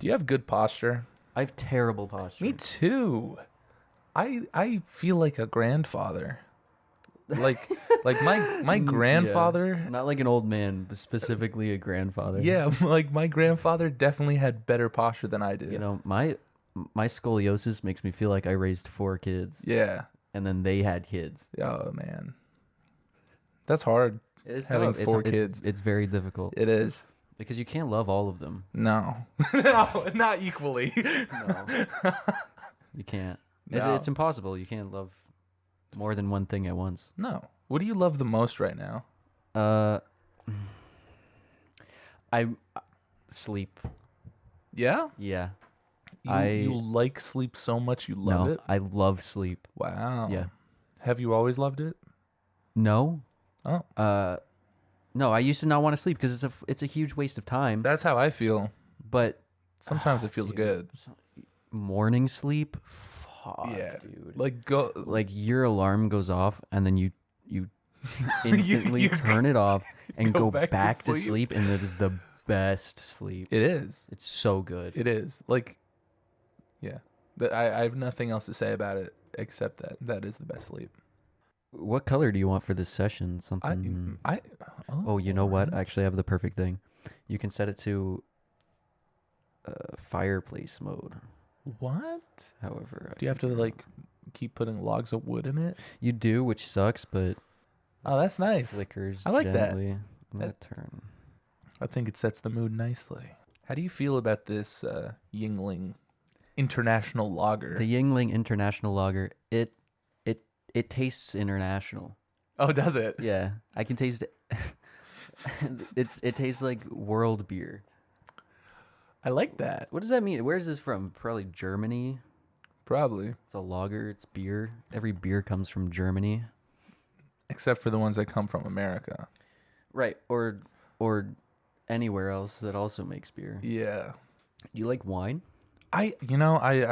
Do you have good posture? I have terrible posture. Me too. I feel like a grandfather. Like my grandfather. Yeah. Not like an old man, but specifically a grandfather. Yeah, like my grandfather definitely had better posture than I do. You know, my scoliosis makes me feel like I raised 4 kids. Yeah. And then they had kids. Oh man. That's hard. It's having tough. 4 kids. It's very difficult. It is. Because you can't love all of them. No. No, not equally. No. You can't. No. It's impossible. You can't love more than one thing at once. No. What do you love the most right now? I sleep. Yeah? Yeah. You like sleep so much you love it? I love sleep. Wow. Yeah. Have you always loved it? No. Oh. No, I used to not want to sleep because it's a huge waste of time. That's how I feel. But sometimes it feels dude, good. Morning sleep? Fuck, yeah, dude. Like your alarm goes off and then you instantly turn it off and go back to sleep, and it is the best sleep. It is. It's so good. It is. Like, yeah. I have nothing else to say about it except that is the best sleep. What color do you want for this session? Something. Oh, you know what? I actually have the perfect thing. You can set it to fireplace mode. What? However, do you have to like keep putting logs of wood in it? You do, which sucks, but oh, that's nice. Flickers. I like gently. that. Turn. I think it sets the mood nicely. How do you feel about this Yingling International Lager? The Yingling International Lager. It tastes international. Oh, does it? Yeah, I can taste it. It tastes like world beer. I like that. What does that mean? Where is this from? Probably Germany. Probably. It's a lager. It's beer. Every beer comes from Germany, except for the ones that come from America. Right, or anywhere else that also makes beer. Yeah. Do you like wine? I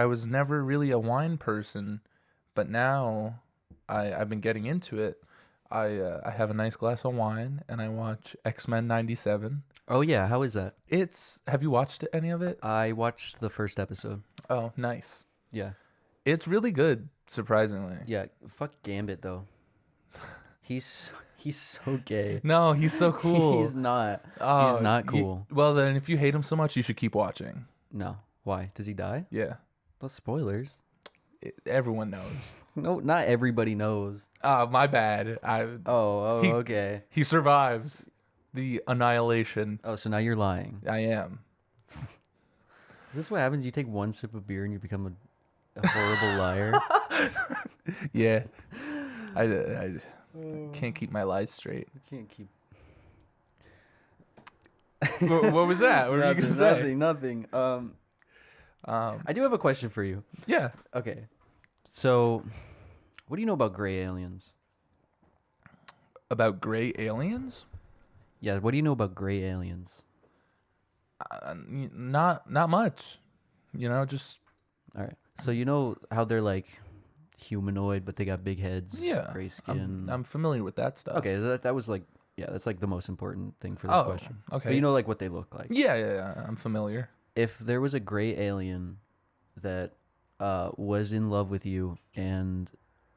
was never really a wine person, but now I've been getting into it. I have a nice glass of wine and I watch X-Men 97. Oh yeah, how is that? Have you watched any of it? I watched the first episode. Oh, nice. Yeah. It's really good, surprisingly. Yeah, fuck Gambit though. He's so gay. No, he's so cool. He's not. He's not cool. Well, then if you hate him so much, you should keep watching. No. Why? Does he die? Yeah. Well, spoilers. Everyone knows. No, not everybody knows. My bad. Okay. He survives the annihilation. Oh, so now you're lying. I am. Is this what happens? You take one sip of beer and you become a horrible liar? Yeah. I can't keep my lies straight. I can't keep... What was that? What were you going to say? Nothing. I do have a question for you. Yeah. Okay. So, what do you know about gray aliens? About gray aliens? Yeah, what do you know about gray aliens? Not much. Just... All right. So you know how they're like humanoid, but they got big heads, yeah, gray skin. I'm familiar with that stuff. Okay, so that was like, yeah, that's like the most important thing for this question. Okay. But you know like what they look like. Yeah, I'm familiar. If there was a gray alien that was in love with you and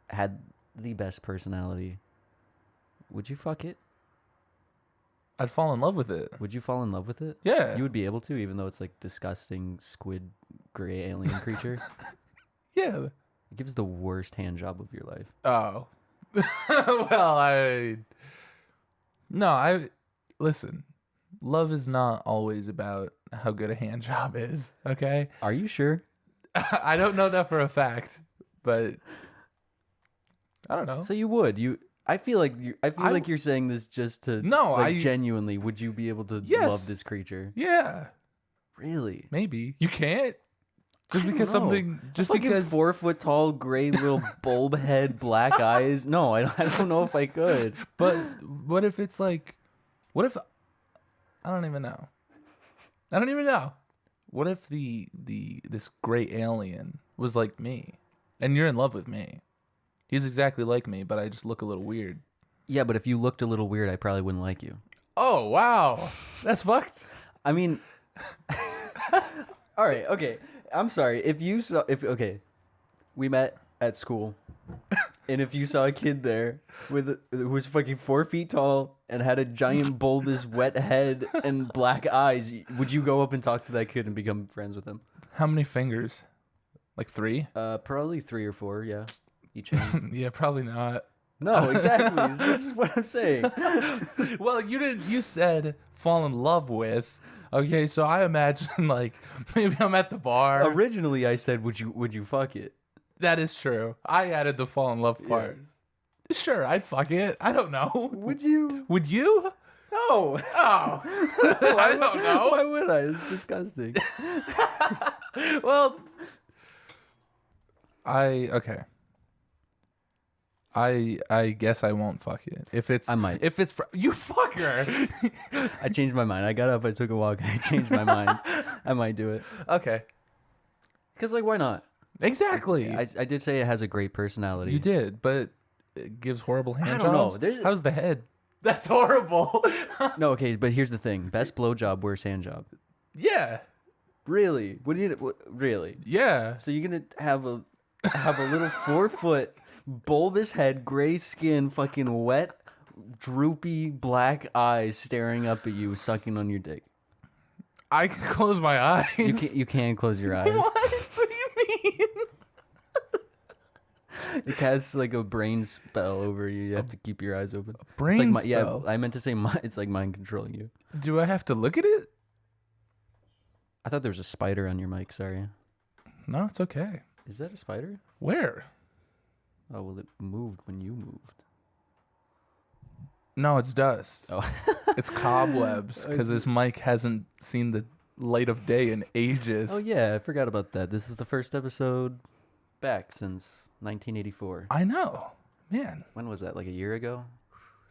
had the best personality, would you fuck it? I'd fall in love with it. Would you fall in love with it? Yeah. You would be able to, even though it's like disgusting squid gray alien creature. Yeah. It gives the worst hand job of your life. Oh. Well, listen. Love is not always about how good a hand job is, okay? Are you sure? I don't know that for a fact, but I don't know. So you would. I feel like you're saying this just to genuinely, would you be able to love this creature? Yeah. Really? Maybe. You can't? Just because something... Just because... 4 foot tall, gray little bulb head, black eyes? No, I don't know if I could. But what if it's like... What if... I don't even know. What if this gray alien was like me? And you're in love with me. He's exactly like me, but I just look a little weird. Yeah, but if you looked a little weird, I probably wouldn't like you. Oh, wow. That's fucked. I mean... All right, okay. I'm sorry. We met at school, and if you saw a kid there who was fucking 4 feet tall and had a giant bulbous wet head and black eyes, would you go up and talk to that kid and become friends with him? How many fingers? Like 3? Probably 3 or 4. Yeah, each hand. Yeah, probably not. No, exactly. This is what I'm saying. Well, you didn't. You said fall in love with. Okay, so I imagine like maybe I'm at the bar. Originally, I said, "Would you fuck it?" That is true. I added the fall in love part. Yes. Sure, I'd fuck it. I don't know. Would you? Would you? No. Oh, I don't know. Why would I? It's disgusting. Well, okay. I guess I won't fuck it. If it's I might. If it's you fucker. I changed my mind. I got up. I took a walk. I changed my mind. I might do it. Okay. Cause like, why not? Exactly. I did say it has a great personality. You did, but it gives horrible hand I don't know. jobs. How's the head? That's horrible. No, okay, but here's the thing: best blowjob, worst hand job. Yeah. Really? Really? Yeah. So you're gonna have a little 4-foot bulbous head, gray skin, fucking wet, droopy black eyes staring up at you, sucking on your dick. I can close my eyes. You can close your eyes. What? What do you mean? It casts like a brain spell over you. You have to keep your eyes open. Brain it's like spell? Yeah, I meant to say it's like mind controlling you. Do I have to look at it? I thought there was a spider on your mic. Sorry. No, it's okay. Is that a spider? Where? Oh, well, it moved when you moved. No, it's dust. Oh. It's cobwebs because this mic hasn't seen the light of day in ages. Oh, yeah, I forgot about that. This is the first episode back since 1984. I know. Man, When was that? Like a year ago?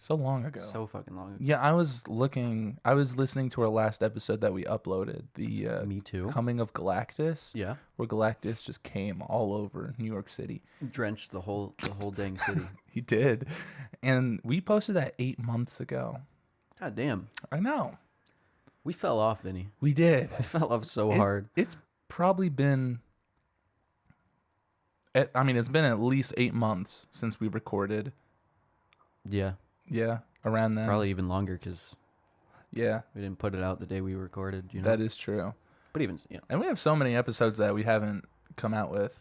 so long ago. So fucking long ago. Yeah, I was listening to our last episode that we uploaded, the Me too. Coming of Galactus, Yeah. where Galactus just came all over New York City. Drenched the whole dang city. He did. And we posted that 8 months ago. God damn. I know. We fell off, Vinny. We did. We fell off so hard. It's probably been it's been at least 8 months since we recorded. Yeah. Yeah, around then. Probably even longer because Yeah, we didn't put it out the day we recorded. You know? that is true. But even, yeah. And we have so many episodes that we haven't come out with.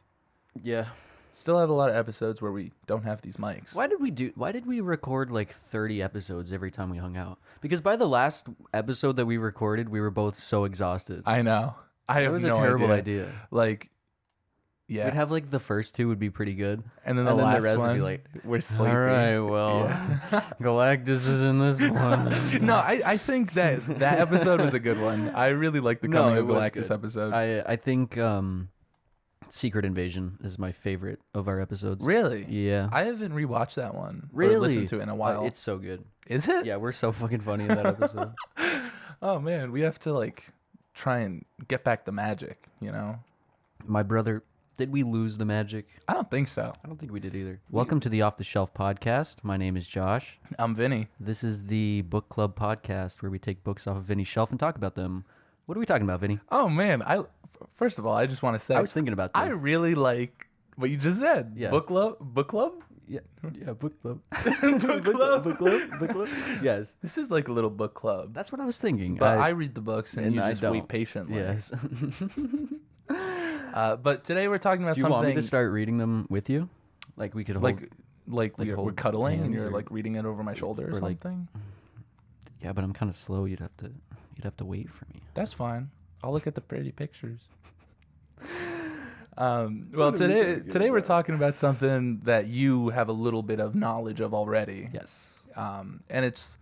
Yeah. Still have a lot of episodes where we don't have these mics. Why did we record like 30 episodes every time we hung out? Because by the last episode that we recorded, we were both so exhausted. I know. It was a terrible idea. Like, yeah. We'd have like the first 2 would be pretty good. And then the last rest one, would be like, we're sleeping. all right, well, Galactus is in this one. No, I think that episode was a good one. I really like the Coming of it was Galactus good. episode. I think Secret Invasion is my favorite of our episodes. Really? Yeah. I haven't rewatched that one. Really? Or listened to it in a while. It's so good. Is it? Yeah, we're so fucking funny in that episode. Oh, man. We have to, like, try and get back the magic, you know? My brother, did we lose the magic? I don't think so. I don't think we did either. Welcome to the Off the Shelf podcast. My name is Josh. I'm Vinny. This is the book club podcast where we take books off of Vinny's shelf and talk about them. What are we talking about, Vinny? Oh, man. First of all, I just want to say. I was thinking about this. I really like what you just said. Yeah. Book club? Book club? Yeah, book club. Book club? Book club? Yes. This is like a little book club. That's what I was thinking. But I read the books and you I just don't. wait patiently. Yes. But today we're talking about Do you something. want me to start reading them with you? Like we could hold... Like we're hold cuddling and hands you're or- like reading it over my shoulder or or, like- something. Yeah, but I'm kind of slow. You'd have to wait for me. That's fine. I'll look at the pretty pictures. Well, today we're talking about something that you have a little bit of knowledge of already. Yes. And it's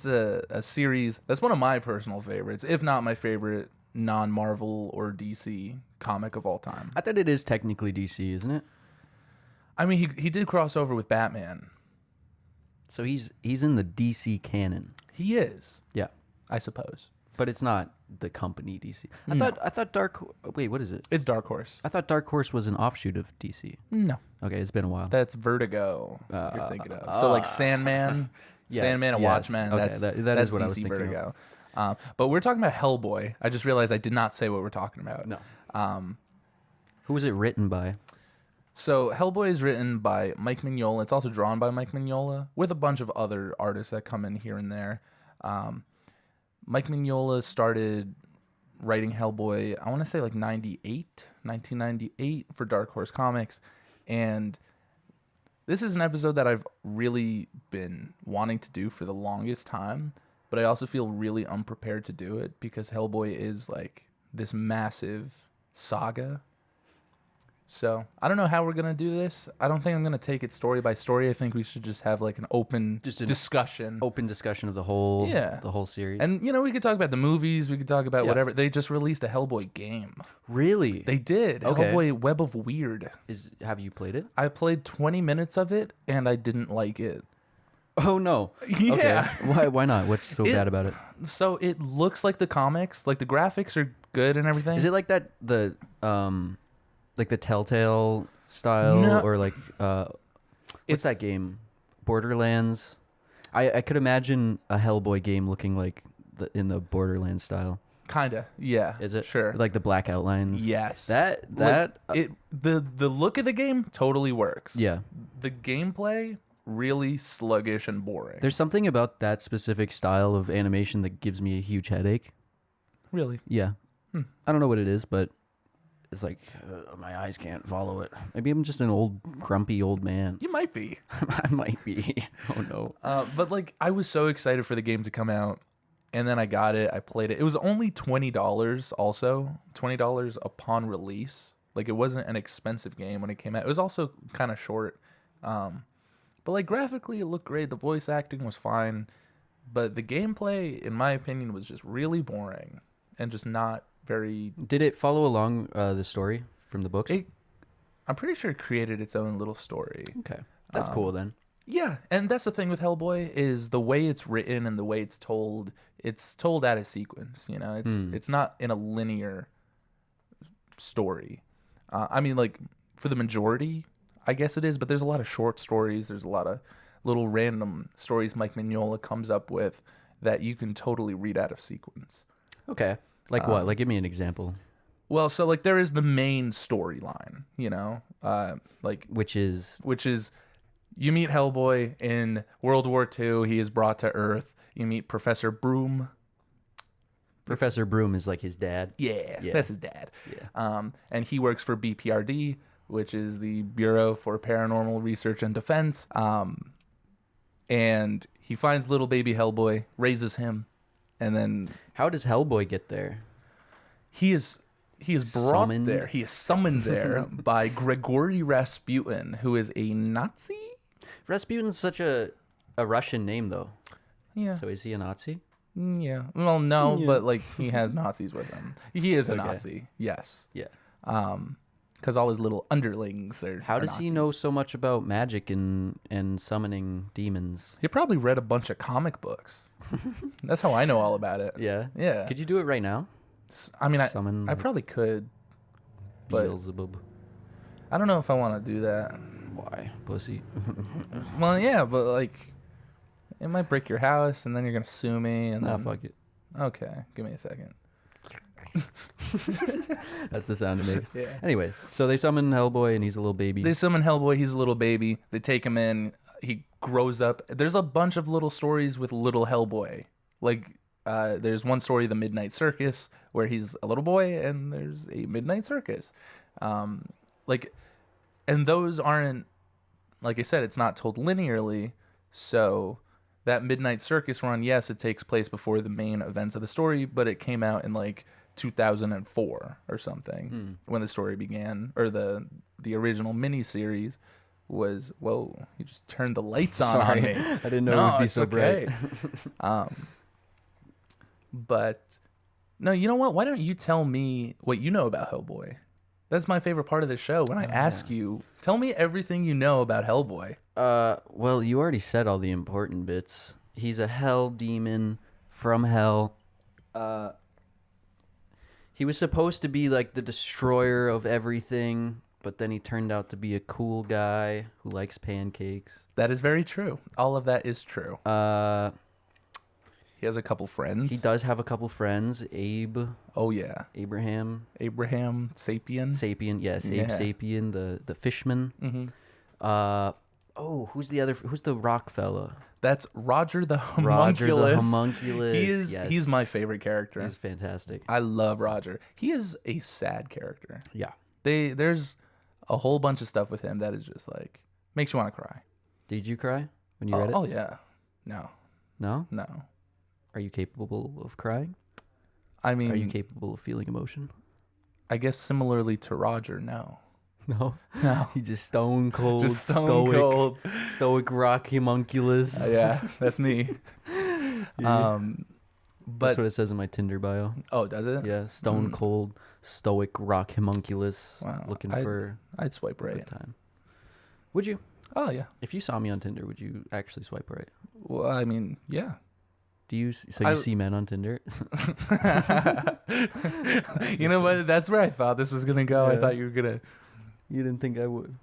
a series that's one of my personal favorites, if not my favorite non-Marvel or DC comic of all time. I thought it is technically DC, isn't it? I mean, he did cross over with Batman. So he's in the DC canon. He is, Yeah. I suppose. But it's not the company DC. I No. thought Wait, what is it? It's Dark Horse. I thought Dark Horse was an offshoot of DC. No, Okay, it's been a while. that's Vertigo. You're thinking of. So like Sandman, Yes, Sandman and yes. Watchmen. Okay, That's that is that's what I DC was thinking of. Vertigo. But we're talking about Hellboy. I just realized I did not say what we're talking about. No. Who was it written by? So Hellboy is written by Mike Mignola. It's also drawn by Mike Mignola with a bunch of other artists that come in here and there. Mike Mignola started writing Hellboy, I want to say like 1998 for Dark Horse Comics. And this is an episode that I've really been wanting to do for the longest time, but I also feel really unprepared to do it because Hellboy is like this massive saga. So I don't know how we're gonna do this. I don't think I'm gonna take it story by story. I think we should just have like an open discussion. Open discussion of the whole series. And we could talk about the movies. We could talk about whatever. They just released a Hellboy game. Really? They did. Okay. Hellboy Web of Weird. Have you played it? I played 20 minutes of it and I didn't like it. Oh no. Yeah. Okay. Why not? What's so bad about it? So it looks like the comics. Like the graphics are good and everything. Is it like that like the Telltale style No. or like what's that game? Borderlands. I could imagine a Hellboy game looking like in the Borderlands style. Kinda, yeah. Is it? Sure. Like the black outlines. Yes. The look of the game totally works. Yeah. The gameplay really sluggish and boring. There's something about that specific style of animation that gives me a huge headache. Really? Yeah. I don't know what it is, but it's like my eyes can't follow it. Maybe I'm just an old grumpy old man. You might be. I might be. Oh no. But like I was so excited for the game to come out. And then I got it. I played it. It was only $20 also. $20 upon release. Like it wasn't an expensive game when it came out. It was also kind of short. But like graphically it looked great. The voice acting was fine. But the gameplay, in my opinion, was just really boring. And just not very... Did it follow along the story from the books? I'm pretty sure it created its own little story. Okay. That's cool then. Yeah, and that's the thing with Hellboy is the way it's written and the way it's told out of sequence, It's not in a linear story. I mean, like, for the majority, I guess it is, but there's a lot of short stories. There's a lot of little random stories Mike Mignola comes up with that you can totally read out of sequence. Okay. Like what? Like, give me an example. Well, so, like, there is the main storyline, Which is... You meet Hellboy in World War II. He is brought to Earth. You meet Professor Broom. Professor Broom is like his dad. Yeah, that's his dad. Yeah. And he works for BPRD, which is the Bureau for Paranormal Research and Defense. And he finds little baby Hellboy, raises him, and then... How does Hellboy get there? He is brought Summoned? there. He is summoned there by Grigory Rasputin, who is a Nazi? Rasputin's such a Russian name, though. Yeah. So is he a Nazi? Yeah. Well, no, but like he has Nazis with him. He is a Okay. Nazi. Yes. Yeah. Because all his little underlings are. How does he Nazis. know so much about magic and summoning demons? He probably read a bunch of comic books. That's how I know all about it. Yeah. Yeah. Could you do it right now? I mean, Summon I probably could, but Beelzebub. I don't know if I want to do that. Why, pussy? Well, yeah, but like, it might break your house, and then you're gonna sue me. And Nah, then... fuck it. Okay, give me a second. That's the sound it makes. Yeah. Anyway, so they summon Hellboy, and he's a little baby. They summon Hellboy. He's a little baby. They take him in. He grows up. There's a bunch of little stories with little Hellboy. Like, there's one story, The Midnight Circus, where he's a little boy, and there's a midnight circus. And those aren't, like I said, it's not told linearly. So that Midnight Circus run, yes, it takes place before the main events of the story, but it came out in like 2004 or something when the story began, or the original miniseries was. Whoa, you just turned the lights on Sorry. me. I didn't know it would be so bright. But no, you know what? Why don't you tell me what you know about Hellboy? That's my favorite part of the show. When I ask you, tell me everything you know about Hellboy. Well, you already said all the important bits. He's a hell demon from hell. He was supposed to be like the destroyer of everything, but then he turned out to be a cool guy who likes pancakes. That is very true. All of that is true. He has a couple friends. He does have a couple friends. Oh yeah, Abraham Sapien. yes, Yeah. Abe Sapien, the fishman. Who's the rock fella? That's Roger the Roger the Homunculus. Homunculus. He's my favorite character. He's fantastic. I love Roger. He is a sad character. Yeah. There's a whole bunch of stuff with him that is just like makes you want to cry. Did you cry when you read it? Oh yeah. No. No? No. Are you capable of crying? I mean, Are you capable of feeling emotion? I guess similarly to Roger, no. No. No. He's just stone cold, Just stone cold. stoic rock homunculus. Yeah, that's me. But That's what it says in my Tinder bio. oh, does it? Yeah, stone cold, stoic rock homunculus. Wow. Looking for I'd swipe a right. good time. Would you? Oh yeah. If you saw me on Tinder, would you actually swipe right? Well, I mean, yeah. Do you? So you see men on Tinder? You know what? That's where I thought this was gonna go. I Yeah. thought you were gonna. You didn't think I would?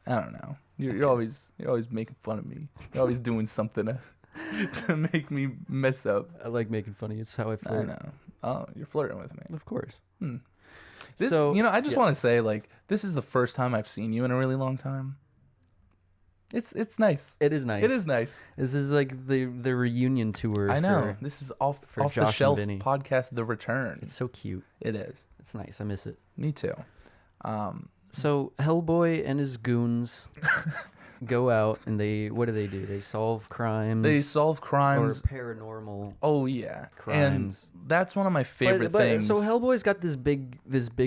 I don't know. You're always making fun of me. You're always doing something to make me mess up. I like making fun of you. It's how I flirt. I know. Oh, you're flirting with me. Of course. This, So, I just yes. want to say, like, this is the first time I've seen you in a really long time. It's nice. It is nice. It is nice. This is like the reunion tour. I know. This is off the Josh and shelf Vinny. podcast, The Return. It's so cute. It is. It's nice. I miss it. Me too. So Hellboy and his goons go out and what do? They solve crimes. They solve crimes. or paranormal Oh yeah, crimes. And that's one of my favorite but things. So Hellboy's got this big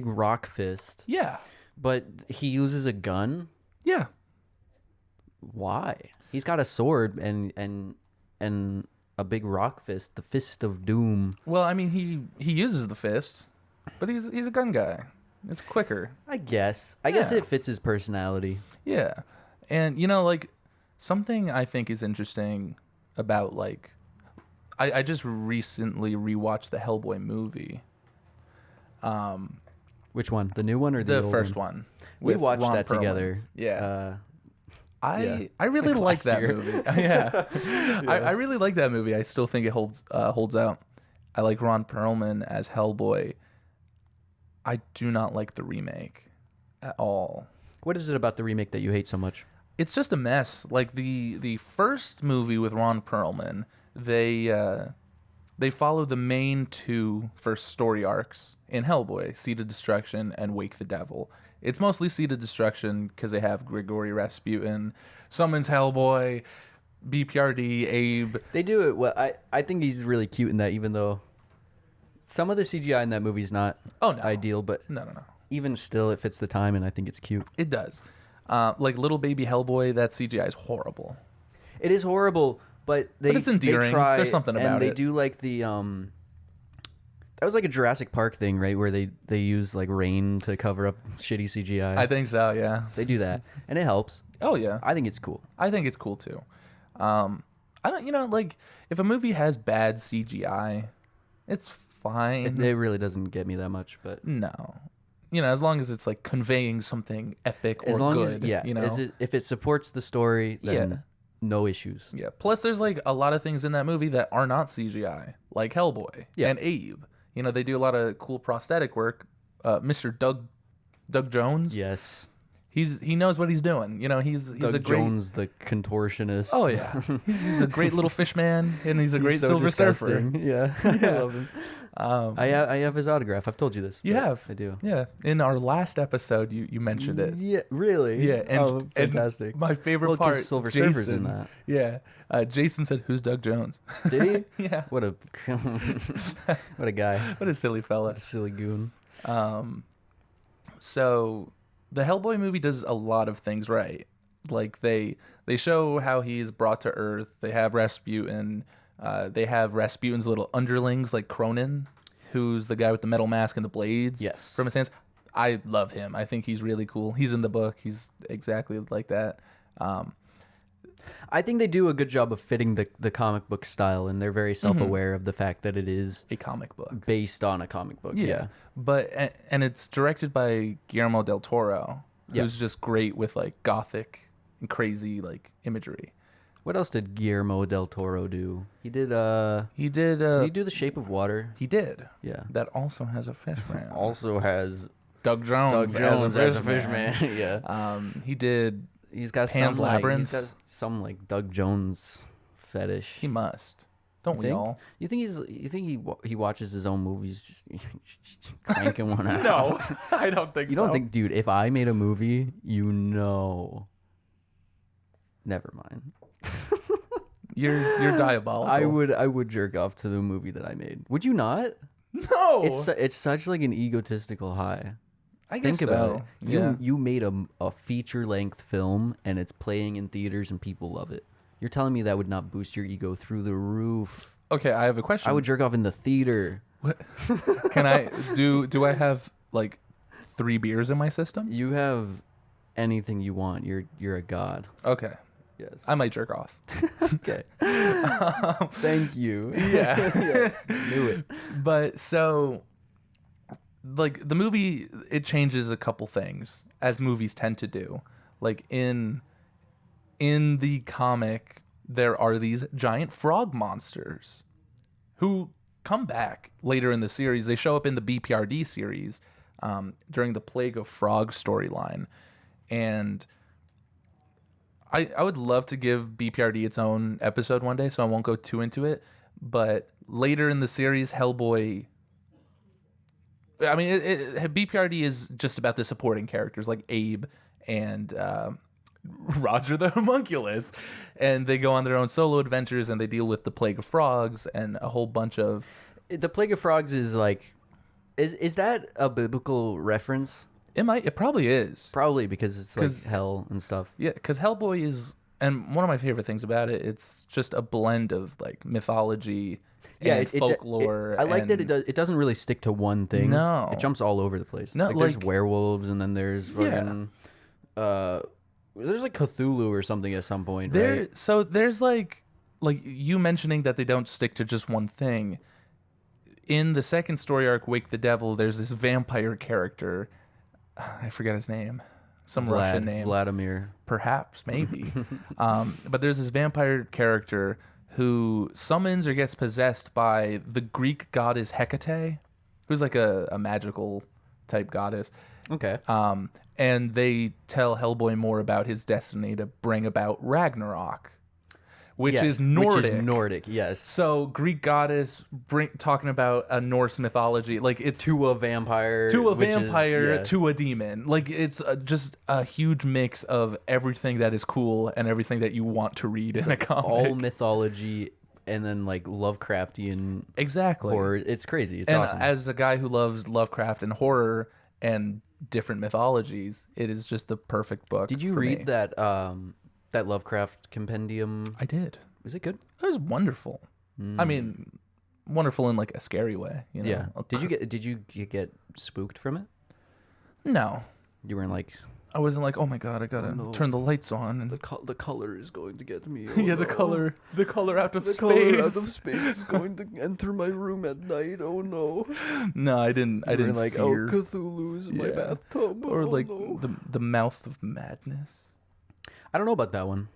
rock fist, yeah, but he uses a gun. yeah. Why? He's got a sword and a big rock fist, the fist of doom. Well, I mean, he uses the fist, but he's a gun guy. It's quicker. I guess it Yeah. fits his personality. Yeah, and like something I think is interesting about like I just recently rewatched the Hellboy movie. Which one? The new one or the old first one? We with watched Ron that Perlman. together. Yeah. Yeah. I really Like like last that year. movie. Yeah. I really like that movie. I still think it holds out. I like Ron Perlman as Hellboy. I do not like the remake at all. What is it about the remake that you hate so much? It's just a mess. Like the first movie with Ron Perlman, they follow the main two first story arcs in Hellboy: Seed of Destruction and Wake the Devil. It's mostly Seed of Destruction because they have Grigory Rasputin, summons Hellboy, BPRD, Abe. They do it well. I think he's really cute in that, even though some of the CGI in that movie is not ideal, but No. even still, it fits the time, and I think it's cute. It does. Like little baby Hellboy, that CGI is horrible. It is horrible, but it's endearing. They try, There's something about and they it. do like the That was like a Jurassic Park thing, right? Where they use like rain to cover up shitty CGI. I think so, yeah. They do that, and it helps. Oh, yeah. I think it's cool. I think it's cool, too. I don't, like, if a movie has bad CGI, it's fine. It really doesn't get me that much, but No. As long as it's, like, conveying something epic or as long good, as if it supports the story, then Yeah. no issues. Yeah. Plus, there's, like, a lot of things in that movie that are not CGI, like Hellboy and Abe. They do a lot of cool prosthetic work. Mr. Doug Jones. Yes. He knows what he's doing. He's Doug a great Jones, the contortionist. Oh yeah, he's a great little fish man, and he's a great so Silver Surfer. disgusting. Yeah, I love him. I have his autograph. I've told you this. You but have? I do. Yeah, in our last episode, you mentioned it. Yeah, really? Yeah, and fantastic. And my favorite Well, 'cause part, Silver Jason, Surfer's in that. Yeah, Jason said, "Who's Doug Jones?" Did he? Yeah. What a what a guy. What a silly fella. What a silly goon. So the Hellboy movie does a lot of things right. Like they show how he's brought to Earth. They have Rasputin. They have Rasputin's little underlings like Cronin, who's the guy with the metal mask and the blades Yes. from his hands. I love him. I think he's really cool. He's in the book. He's exactly like that. I think they do a good job of fitting the comic book style, and they're very self-aware of the fact that it is A comic book. based on a comic book. Yeah. But and it's directed by Guillermo del Toro, Yeah. who's just great with like gothic and crazy like imagery. What else did Guillermo del Toro do? He did. He did. Did he do The Shape of Water? He did. Yeah. That also has a fish man. Also has Doug Jones. as a fish man. Yeah. He did. He's got Pan's some Labyrinth. He's got some like Doug Jones fetish. He must. Don't You we think? all? You think he watches his own movies just cranking one out? No, I don't think You so. don't think, dude? If I made a movie, never mind. You're diabolical. I would jerk off to the movie that I made. Would you not? No. It's such like an egotistical high. I guess Think about so. it. Yeah. You made a feature length film and it's playing in theaters and people love it. You're telling me that would not boost your ego through the roof? Okay, I have a question. I would jerk off in the theater. What? Can I do I have like 3 beers in my system? You have anything you want. You're a god. Okay. Yes. I might jerk off. Okay. Thank you. Yeah. Yes. Knew it. But so like the movie, it changes a couple things as movies tend to do. Like in the comic, there are these giant frog monsters who come back later in the series. They show up in the BPRD series during the Plague of Frog storyline. And I would love to give BPRD its own episode one day, so I won't go too into it. But later in the series, Hellboy... I mean, BPRD is just about the supporting characters like Abe and Roger the Homunculus. And they go on their own solo adventures and they deal with the Plague of Frogs and a whole bunch of... The Plague of Frogs is like... Is that a biblical reference? It probably is. Probably, because it's like hell and stuff. Yeah, because Hellboy is... And one of my favorite things about it, it's just a blend of like mythology and folklore. I like that it doesn't really stick to one thing. No. It jumps all over the place. No, there's werewolves, and then there's fucking... Yeah. There's like Cthulhu or something at some point, right? So there's like you mentioning that they don't stick to just one thing. In the second story arc, Wake the Devil, there's this vampire character. I forget his name. Some Russian name. Vladimir. Perhaps, maybe. But there's this vampire character who summons or gets possessed by the Greek goddess Hecate, who's like a magical type goddess. Okay. And they tell Hellboy more about his destiny to bring about Ragnarok, which is Nordic. Which is Nordic, yes. So Greek goddess talking about a Norse mythology, like it's to a vampire, to a demon. Like it's just a huge mix of everything that is cool and everything that you want to read in a comic. All mythology and then like Lovecraftian exactly horror. It's crazy. It's and awesome. As a guy who loves Lovecraft and horror and different mythologies, it is just the perfect book. Did you read that that Lovecraft compendium? I did. Was it good? It was wonderful. I mean, wonderful in like a scary way. You know? Yeah. Did you get spooked from it? No. You weren't like... I wasn't like, oh my god, I gotta turn the lights on. And the color is going to get me. Yeah, the color out of space. The color out of space is going to enter my room at night. Oh no. No, I didn't. I didn't like, fear. oh, Cthulhu's in my bathtub. Or oh, like no. the mouth of madness. I don't know about that one.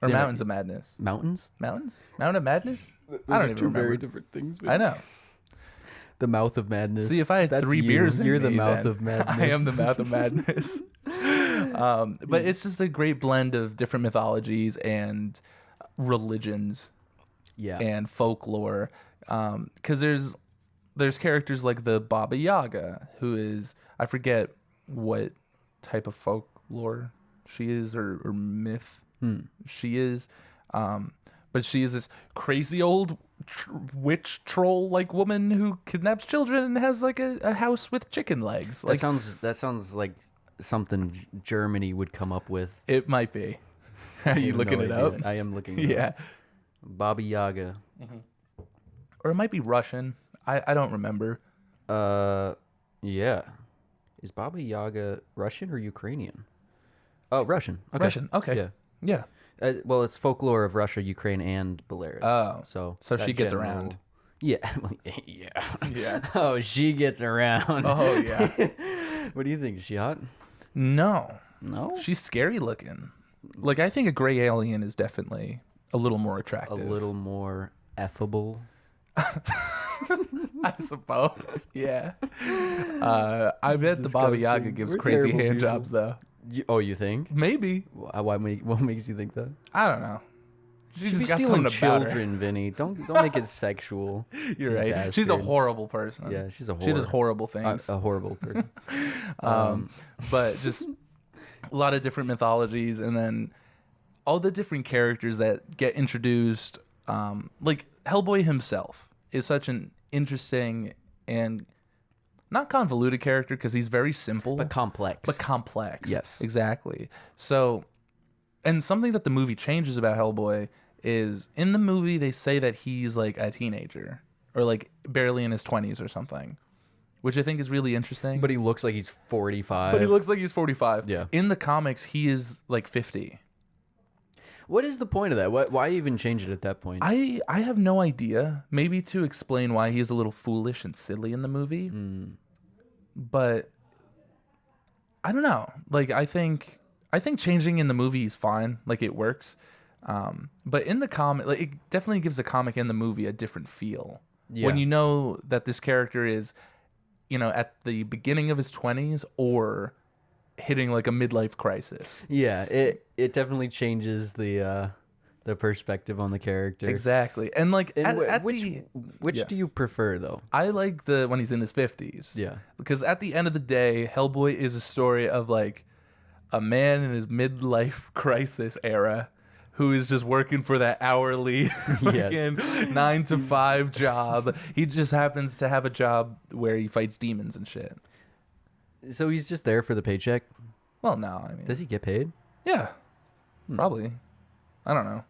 Or mountains of madness. Mountains? Mountains? Mountain of madness? I don't even two remember. Very different things. I know. The mouth of madness. See, if I had That's 3 you. beers in You're me, the mouth then of madness. I am the mouth of madness. But it's just a great blend of different mythologies and religions and folklore. Because there's characters like the Baba Yaga, who is, I forget what type of folklore she is or myth she is. But she is this crazy old witch troll like woman who kidnaps children and has like a house with chicken legs. Like, that sounds like something Germany would come up with. It might be. Are you looking it up? I am looking it up. Baba Yaga. Or it might be Russian. I don't remember. Yeah. Is Baba Yaga Russian or Ukrainian? Oh, Russian. Okay. Russian. Okay. Yeah. Well, it's folklore of Russia, Ukraine, and Belarus. Oh. So she gets general... around. Yeah. Yeah. Oh, she gets around. Oh, yeah. What do you think? Is she hot? No. No? She's scary looking. Like, I think a gray alien is definitely a little more A attractive. little more effable. I suppose. Yeah. I This bet is the Baba Yaga disgusting. gives We're crazy terrible hand people. jobs though. You think? Maybe. What makes you think that? I don't know. She She'd just be got stealing something about her. children, Vinny. Don't make it sexual. You're you right. She's a bastard. horrible person. Yeah, she's a She does whore. horrible things. A horrible person. But just a lot of different mythologies, and then all the different characters that get introduced. Like Hellboy himself is such an interesting and not convoluted character because he's very simple, But complex. but complex. Yes. Exactly. So, and something that the movie changes about Hellboy is in the movie they say that he's like a teenager or like barely in his 20s or something, which I think is really interesting. But he looks like he's 45. But he looks like he's 45. Yeah. In the comics, he is like 50. What is the point of that? Why even change it at that point? I have no idea. Maybe to explain why he is a little foolish and silly in the movie. But I don't know. Like I think changing in the movie is fine. Like it works. But in the comic, like it definitely gives the comic and the movie a different feel. Yeah. When you know that this character is, at the beginning of his 20s or hitting like a midlife crisis. Yeah, it definitely changes the perspective on the character. Exactly. And like And which yeah. do you prefer though? I like the when he's in his 50s. Yeah. Because at the end of the day, Hellboy is a story of like a man in his midlife crisis era who is just working for that hourly fucking 9 to 5 job. He just happens to have a job where he fights demons and shit. So he's just there for the paycheck? Well, no, I mean, Does he get paid? yeah, probably. I don't know.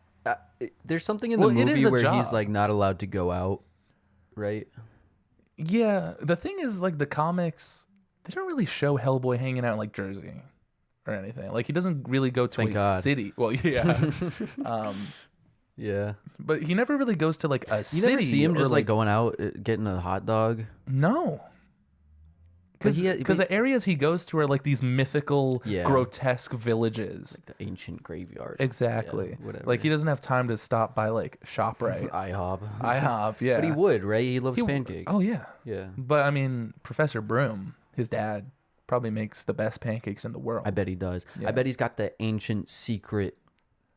There's something in the Well, it is movie a where he's job. like not allowed to go out, right? Yeah, the thing is, like the comics, they don't really show Hellboy hanging out in like Jersey or anything. Like he doesn't really go to Thank a God. city. Well, yeah, Yeah. but he never really goes to like a You city. never see him or, just like going out getting a hot dog. no. But Because the areas he goes to are like these mythical, Yeah. grotesque villages. Like the ancient graveyard. Exactly. Yeah, whatever. Like he doesn't have time to stop by like ShopRite, IHOP. IHOP. Yeah, But he would, right? He loves He- pancakes. Oh yeah. Yeah. But I mean, Professor Broom, his dad, probably makes the best pancakes in the world. I bet he does. Yeah. I bet he's got the ancient secret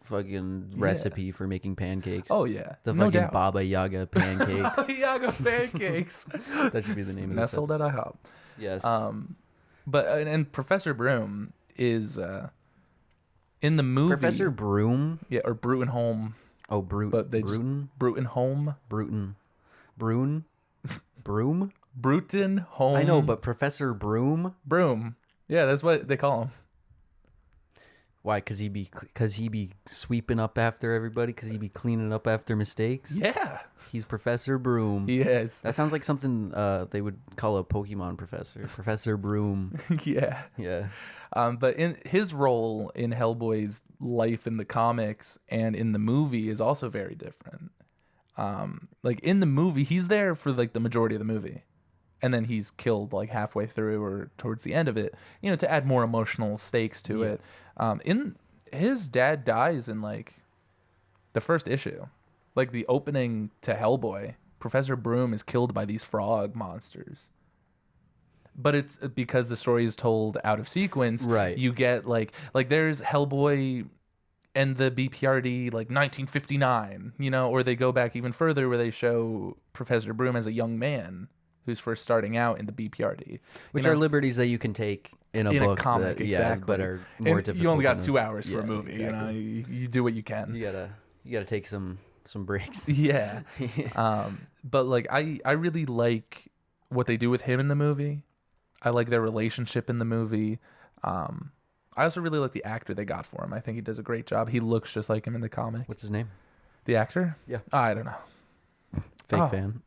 fucking recipe for making pancakes. Oh yeah, The no fucking doubt. Baba Yaga pancakes. Yaga pancakes. That should be the name of this Nestled at episode. IHOP. Yes. But and Professor Broom is in the movie. Professor Broom. Yeah, or Brutenholm. Oh, But they just Bruton. Brutenholm. Broom. Brutenholm. I know, but Professor Broom. Broom. Yeah, that's what they call him. Why? Cause he be sweeping up after everybody. Cause he be cleaning up after mistakes. Yeah, He's Professor Broom. he is. That sounds like something they would call a Pokemon professor. Professor Broom. Yeah. Yeah. But in his role in Hellboy's life in the comics and in the movie is also very different. Like in the movie, he's there for like the majority of the movie, and then he's killed like halfway through or towards the end of it. To add more emotional stakes to it. In his dad dies in like the first issue, like the opening to Hellboy. Professor Broom is killed by these frog monsters. But it's because the story is told out of sequence. Right. You get like there's Hellboy and the BPRD like 1959, or they go back even further where they show Professor Broom as a young man who's first starting out in the BPRD. Which are liberties that you can take in a book. comic, that, exactly. Yeah, but are more And difficult. you only got than 2 hours for yeah, a movie. exactly. You do what you can. You gotta take some breaks. Yeah. But like I really like what they do with him in the movie. I like their relationship in the movie. I also really like the actor they got for him. I think he does a great job. He looks just like him in the comic. What's his name? The actor? Yeah. I don't know. Fake Oh. fan.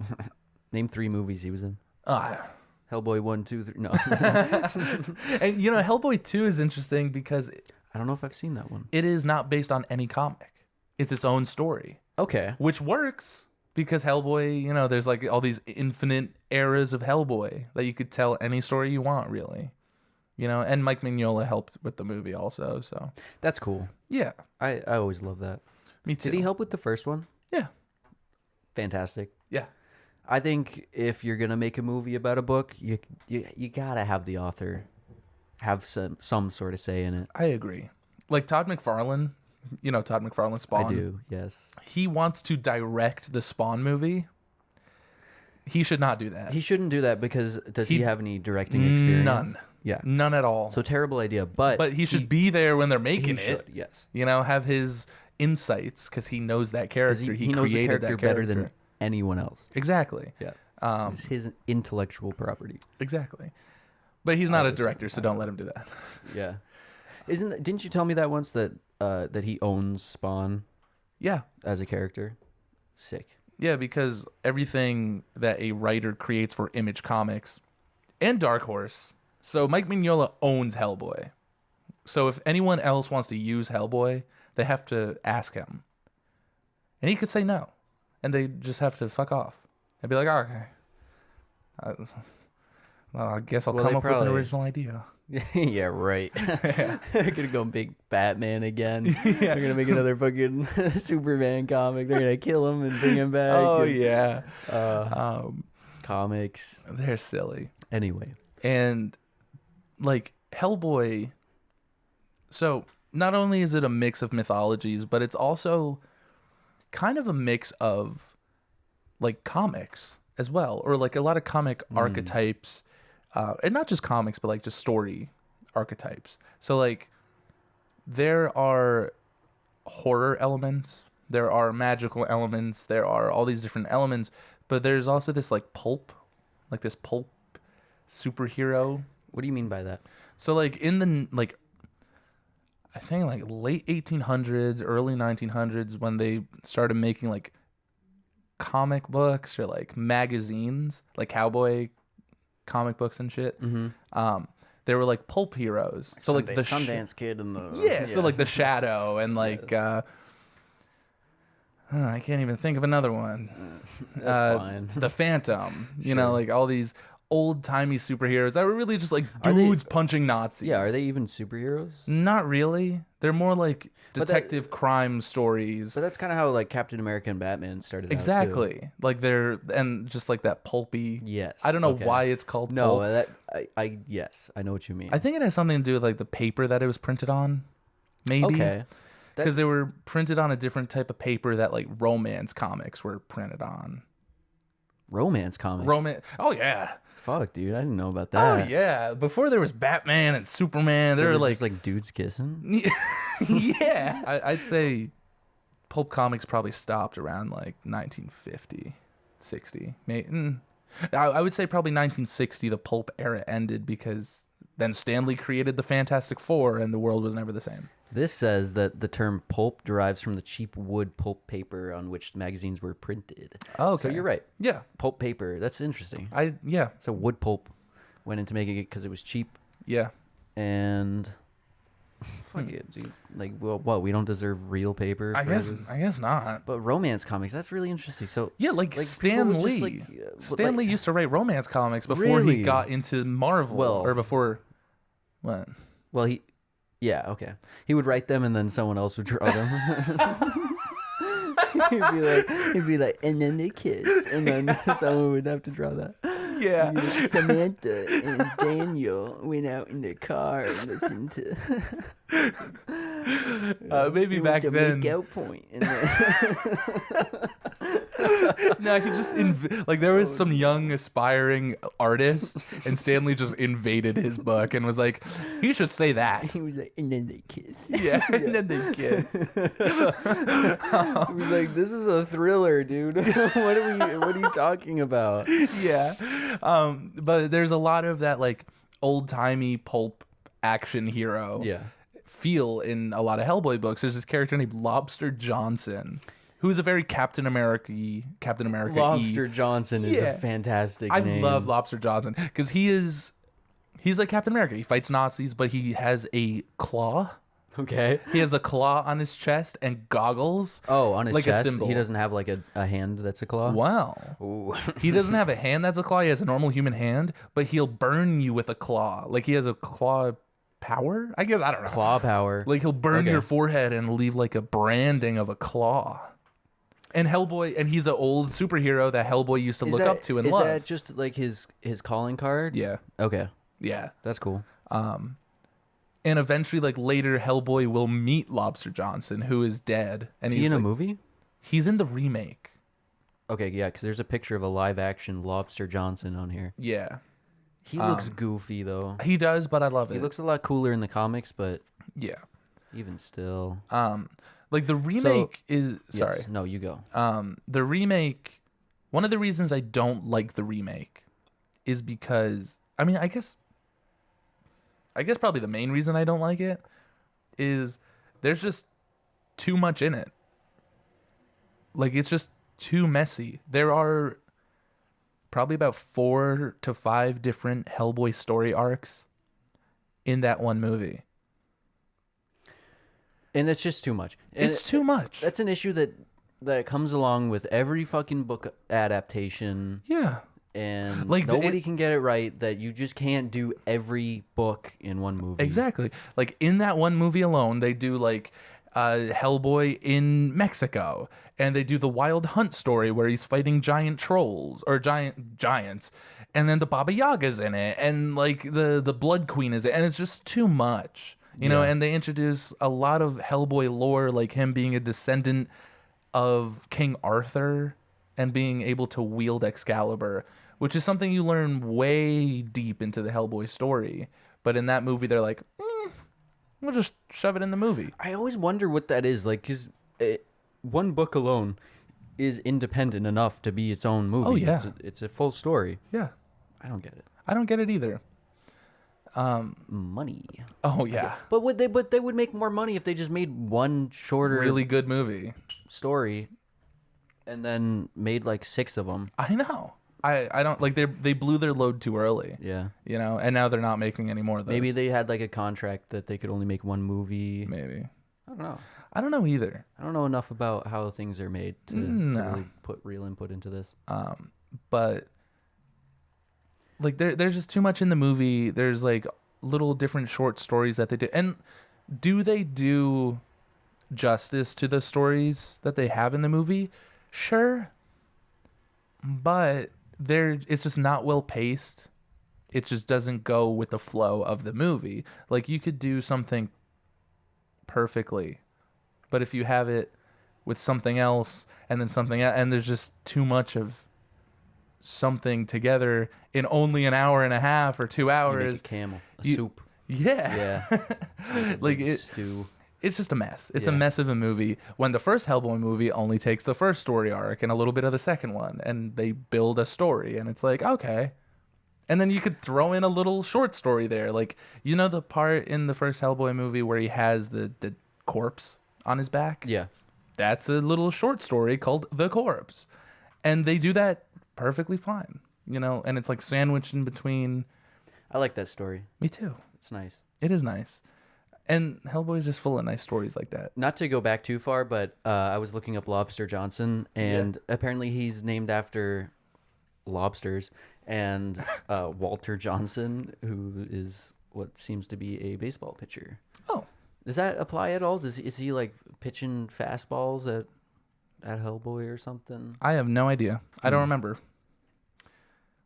Name 3 movies he was in. Ah. Hellboy 1, 2, 3. No. And Hellboy 2 is interesting because I don't know if I've seen that one. it is not based on any comic. It's its own story, Okay. which works because Hellboy, there's like all these infinite eras of Hellboy that you could tell any story you want, really. And Mike Mignola helped with the movie also, so That's cool. yeah. I always love that. Me too. Did he help with the first one? Yeah. Fantastic. Yeah. I think if you're gonna make a movie about a book, you gotta have the author have some sort of say in it. I agree. Like Todd McFarlane, Todd McFarlane Spawn. I do, yes. He wants to direct the Spawn movie. He should not do that. He shouldn't do that because does he have any directing experience? None. Yeah. None at all. So terrible idea, but he should be there when they're making he it. should, yes. Have his insights because he knows that character. He knows the character better than anyone else. Exactly. Yeah. It's his intellectual property. Exactly. But he's not a director, so don't let him do that. Yeah. Didn't you tell me that once that that he owns Spawn? Yeah. As a character? Sick. Yeah, because everything that a writer creates for Image Comics and Dark Horse. So Mike Mignola owns Hellboy. So if anyone else wants to use Hellboy, they have to ask him. And he could say no. And they just have to fuck off. And be like, oh, okay. I guess I'll come up with an original idea. Yeah, right. They're gonna go big Batman again. Yeah. They're gonna make another fucking Superman comic. They're gonna kill him and bring him back. Oh, and, yeah. Comics. They're silly. Anyway. And, like, Hellboy... So, not only is it a mix of mythologies, but it's also kind of a mix of, like, comics as well. Or, like, a lot of comic archetypes... and not just comics, but like just story archetypes. So like there are horror elements, there are magical elements, there are all these different elements, but there's also this like pulp superhero. What do you mean by that? So like in the I think like late 1800s, early 1900s when they started making like comic books or like magazines, like cowboy comic books and shit. Mm-hmm. They were like pulp heroes. So like the Sundance Kid and the so like the Shadow and like yes. I can't even think of another one. That's fine. The Phantom. You Sure. know, like all these old timey superheroes that were really just like dudes punching Nazis. Yeah, are they even superheroes? Not really. They're more like detective crime stories. But that's kind of how like Captain America and Batman started. Exactly. Out too. Like they're and just like that pulpy. Yes. I don't know why it's called no, pulp. that I yes, I know what you mean. I think it has something to do with like the paper that it was printed on. Maybe. Okay. Because they were printed on a different type of paper that like romance comics were printed on. Romance comics. Oh yeah. Fuck, dude, I didn't know about that. Oh yeah. Before there was Batman and Superman, there were like dudes kissing. Yeah. I'd say pulp comics probably stopped around like 1950, 60. I would say probably 1960 the pulp era ended because then Stan Lee created the Fantastic Four and the world was never the same. This says that the term pulp derives from the cheap wood pulp paper on which magazines were printed. Oh, okay. So you're right. Yeah. Pulp paper. That's interesting. Yeah. So wood pulp went into making it because it was cheap. Yeah. And fuck it, dude. Like, well, what? We don't deserve real paper. I guess not. But romance comics. That's really interesting. So yeah, like Stan Lee. Stan Lee used to write romance comics before he got into Marvel. Or before what? Well, yeah, okay. He would write them and then someone else would draw them. he'd be like, and then they kiss, and then someone would have to draw that. Yeah. Samantha and Daniel went out in their car and listened to. Maybe back then. Make-out point. And No, I could just like there was some young aspiring artist, and Stanley just invaded his book and was like, "You should say that." He was like, and then they kiss. Yeah, and then they kiss. He was like, "This is a thriller, dude. What are you talking about?" Yeah, but there's a lot of that like old timey pulp action hero. Yeah. Feel in a lot of Hellboy books. There's this character named Lobster Johnson, who's a very Captain America. Lobster Johnson is a fantastic name. I love Lobster Johnson because he's like Captain America. He fights Nazis, but he has a claw. Okay. He has a claw on his chest and goggles. Oh, on his like chest? A symbol. He doesn't have like a hand that's a claw? Wow. Ooh. He doesn't have a hand that's a claw. He has a normal human hand, but he'll burn you with a claw. Like he has a claw power, I guess. I don't know. Claw power. Like he'll burn Okay. your forehead and leave like a branding of a claw. And Hellboy, and he's an old superhero that Hellboy used to look up to and is love. that just like his calling card? Yeah, Okay, yeah. that's cool. And eventually, like later, Hellboy will meet Lobster Johnson, who is dead. And Is he in a like, movie? He's in the remake. Okay, yeah, because there's a picture of a live action Lobster Johnson on here. Yeah, He looks goofy though. he does, but I love it. He looks a lot cooler in the comics, but yeah. even still. Like the remake is sorry. Yes. No, you go. The remake. One of the reasons I don't like the remake is because I mean I guess probably the main reason I don't like it is there's just too much in it. Like it's just too messy. There are probably about 4 to 5 different Hellboy story arcs in that one movie. And it's just too much. And It's too much. That's an issue that comes along with every fucking book adaptation. Yeah. And Like, nobody can get it right that you just can't do every book in one movie. Exactly. Like in that one movie alone, they do like Hellboy in Mexico, and they do the Wild Hunt story where he's fighting giant trolls or giants, and then the Baba Yaga's in it, and like the Blood Queen is it, and it's just too much, you know. And they introduce a lot of Hellboy lore, like him being a descendant of King Arthur and being able to wield Excalibur, which is something you learn way deep into the Hellboy story. But in that movie, they're like, we'll just shove it in the movie. I always wonder what that is, like, because one book alone is independent enough to be its own movie. Oh, yeah. It's a full story. Yeah. I don't get it. I don't get it either. Money. Oh, yeah. But they would make more money if they just made one shorter Really good movie. story and then made like 6 of them. I know. I don't like they blew their load too early. Yeah. You know, and now they're not making any more of those. Maybe they had like a contract that they could only make one movie. Maybe. I don't know. I don't know either. I don't know enough about how things are made to really put real input into this. But like there's just too much in the movie. There's like little different short stories that they do. And do they do justice to the stories that they have in the movie? Sure. But it's just not well paced. It just doesn't go with the flow of the movie. Like you could do something perfectly, but if you have it with something else and then something else, and there's just too much of something together in only an hour and a half or 2 You hours, make a camel, soup. yeah, Yeah. like it. Stew. It's just a mess. It's a Yeah. mess of a movie. When the first Hellboy movie only takes the first story arc and a little bit of the second one, and they build a story, and it's like, okay. And then you could throw in a little short story there. Like, you know the part in the first Hellboy movie where he has the corpse on his back? Yeah. That's a little short story called The Corpse. And they do that perfectly fine, you know, and it's like sandwiched in between. I like that story. Me too. It's nice. It is nice. And Hellboy is just full of nice stories like that. Not to go back too far, but I was looking up Lobster Johnson, and apparently he's named after lobsters. And Walter Johnson, who is what seems to be a baseball pitcher. Oh. Does that apply at all? Is he like pitching fastballs at Hellboy or something? I have no idea. I don't remember.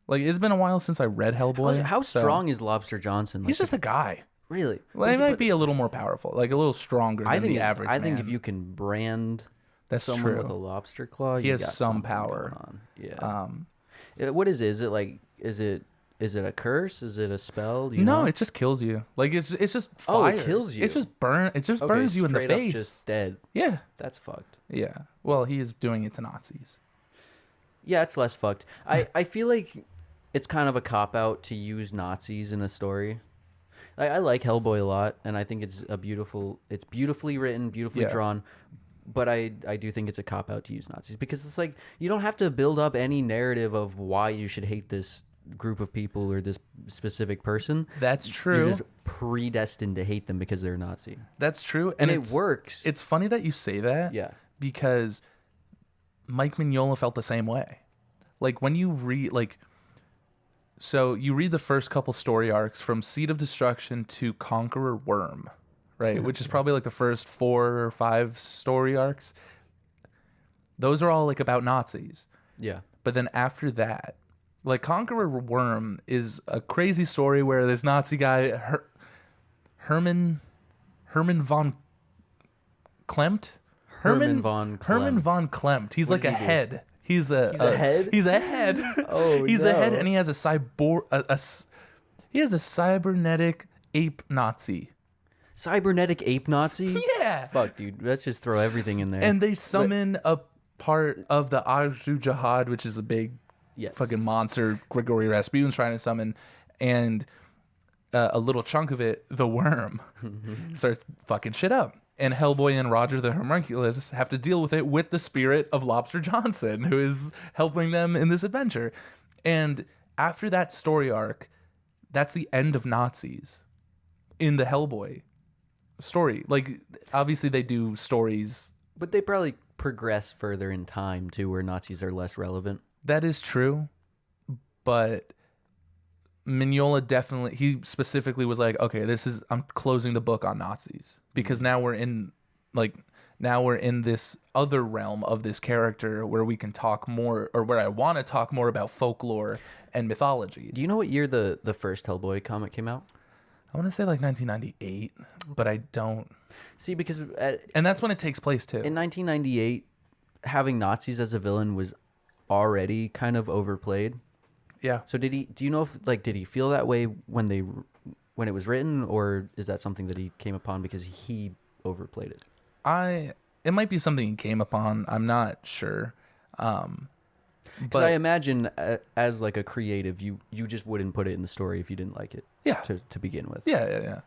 Like, it's been a while since I read Hellboy. How so- strong is Lobster Johnson? Like, He's just a guy. really. Well, he But- might be a little more powerful, like a little stronger than the average I think man. if you can brand That's someone true. with a lobster claw, He you has got some something power. going on. Yeah. What is it? Is it like is it a curse? Is it a spell? Do you No, know? it just kills you. Like it's just Oh, fire. it kills you. It just Okay, burns you in the straight up face. just dead. Yeah. That's fucked. Yeah. Well, he is doing it to Nazis. Yeah, it's less fucked. I feel like it's kind of a cop out to use Nazis in a story. I like Hellboy a lot, and I think it's beautifully written, beautifully Yeah. drawn. But I do think it's a cop out to use Nazis because it's like you don't have to build up any narrative of why you should hate this group of people or this specific person. That's true. You're just predestined to hate them because they're a Nazi, That's true. and it it's, works. It's funny that you say that. Yeah. Because Mike Mignola felt the same way. Like when you read, like So you read the first couple story arcs from Seed of Destruction to Conqueror Worm, right? Which is probably like the first 4 or 5 story arcs. Those are all like about Nazis. Yeah. But then after that, like Conqueror Worm is a crazy story where this Nazi guy, Herman von Klemt? Herman von Herman Klemt. von Klemt. He's What like a does he do? head. He's a head? He's a head. Oh, He's a head, no. and he has a he has a cybernetic ape Nazi. Cybernetic ape Nazi? Yeah. Fuck, dude. Let's just throw everything in there. And they summon a part of the Arju Jihad, which is the big yes. fucking monster Grigory Rasputin's trying to summon, and a little chunk of it, the worm, starts fucking shit up. And Hellboy and Roger the Homunculus have to deal with it with the spirit of Lobster Johnson, who is helping them in this adventure. And after that story arc, that's the end of Nazis in the Hellboy story. Like, obviously they do stories. But they probably progress further in time, too, where Nazis are less relevant. That is true. But Mignola definitely, he specifically was like, okay, I'm closing the book on Nazis, because now we're in this other realm of this character where we can talk more, or where I want to talk more about folklore and mythology. Do you know what year the first Hellboy comic came out? I want to say like 1998, but I don't. See, because And that's when it takes place too. in 1998, having Nazis as a villain was already kind of overplayed. Yeah. So do you know if did he feel that way when it was written, or is that something that he came upon because he overplayed it? It might be something he came upon. I'm not sure. Because I imagine as like a creative, you just wouldn't put it in the story if you didn't like it. Yeah. To begin with. Yeah.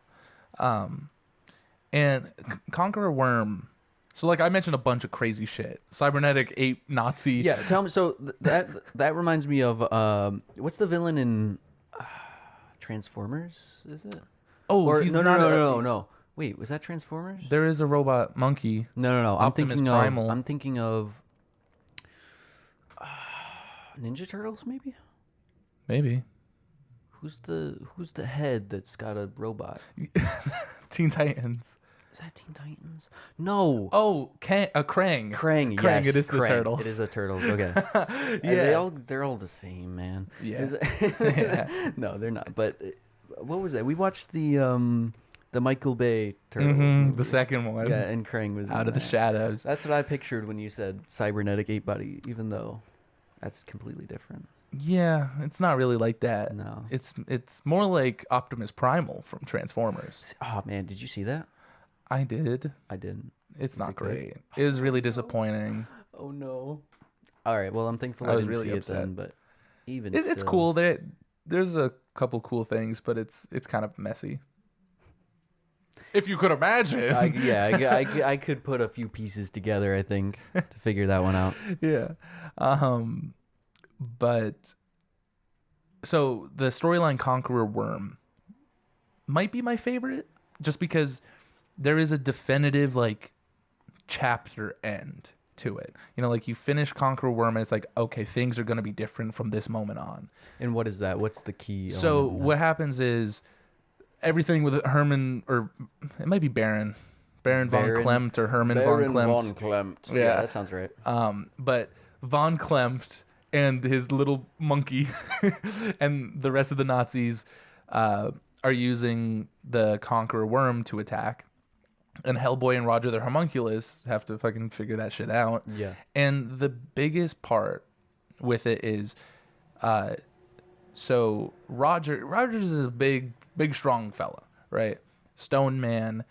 And Conqueror Worm. So like I mentioned a bunch of crazy shit. Cybernetic ape Nazi. Yeah. Tell me. So that reminds me of what's the villain in Transformers? Is it? Oh, Or he's no. Wait, was that Transformers? There is a robot monkey. No. Optimus Primal. I'm thinking of Ninja Turtles, maybe. Maybe. Who's the head that's got a robot? Teen Titans. Is that Teen Titans? No. Oh, Krang. Krang. Krang. Yes, It is the Krang. Turtles. It is the Turtles. Okay. Yeah. They're all the same, man. Yeah. Yeah. No, they're not. But what was that? We watched the Michael Bay Turtles. Movie. The second one. Yeah, and Krang was Out in of the that. shadows. That's what I pictured when you said cybernetic ape body, even though that's completely different. Yeah, it's not really like that. No. It's more like Optimus Primal from Transformers. Oh man, did you see that? I did. I didn't. It's Is not it good? great. It was really disappointing. Oh no. All right. Well, I'm thankful I I was didn't really see upset. it then. But even It's still. cool. There's a couple cool things, but it's kind of messy. If you could imagine. I could put a few pieces together, I think, to figure that one out. Yeah. But so the storyline Conqueror Worm might be my favorite, just because there is a definitive like chapter end to it. You know, like you finish Conqueror Worm and it's like, okay, things are going to be different from this moment on. And what is that? What's the key? So element in what that? happens is everything with Herman, or it might be Baron von Klemt or Herman von Klemt. Klemt. Yeah. That sounds right. But von Klemt and his little monkey and the rest of the Nazis are using the Conqueror Worm to attack. And Hellboy and Roger the Homunculus have to fucking figure that shit out. Yeah. And the biggest part with it is, so Rogers is a big, strong fella, right? Stone man,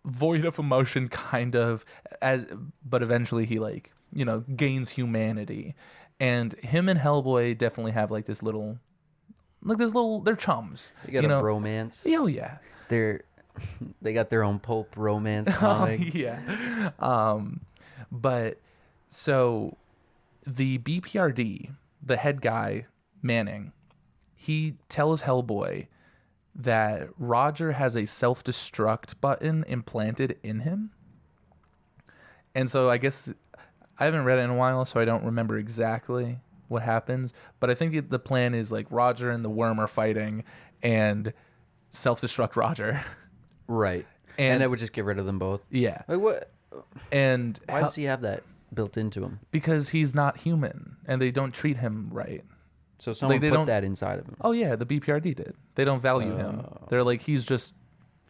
void of emotion, kind of, but eventually he gains humanity. And him and Hellboy definitely have they're chums. They got a bromance. Oh yeah. They got their own pulp romance comic. Oh, yeah. But so the BPRD, the head guy, Manning, he tells Hellboy that Roger has a self-destruct button implanted in him. And so I guess I haven't read it in a while, so I don't remember exactly. what happens. But I think the plan is like Roger and the worm are fighting, and self-destruct Roger. Right. And that would just get rid of them both. Yeah. Like what? And Why does he have that built into him? because he's not human, and they don't treat him right. So someone they put don't- that inside of him. Oh yeah, the BPRD did. They don't value him. They're like, he's just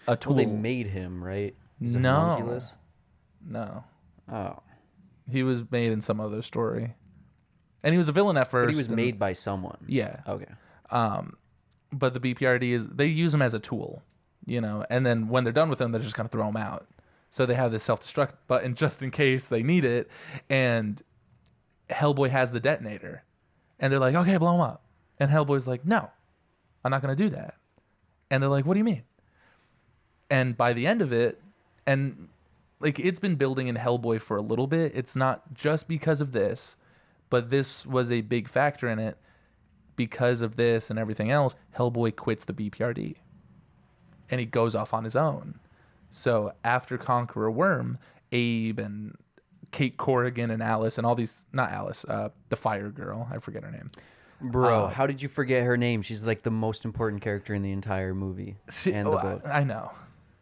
a tool. Well, they made him, right? He's a No. homunculus? No, Oh. he was made in some other story, and he was a villain at first. But he was and- made by someone. Yeah, Okay. but the BPRD is they use him as a tool, and then when they're done with him, they're just gonna throw him out. So they have this self-destruct button just in case they need it, and Hellboy has the detonator, and they're like, okay, blow him up, and Hellboy's like, no, I'm not gonna do that, and they're like, what do you mean? And by the end of it, and like it's been building in Hellboy for a little bit. It's not just because of this, but this was a big factor in it. Because of this and everything else, Hellboy quits the BPRD. And he goes off on his own. So after Conqueror Worm, Abe and Kate Corrigan and Alice and all these, not Alice, the fire girl, I forget her name. Bro, how did you forget her name? She's like the most important character in the entire movie and the book. I know.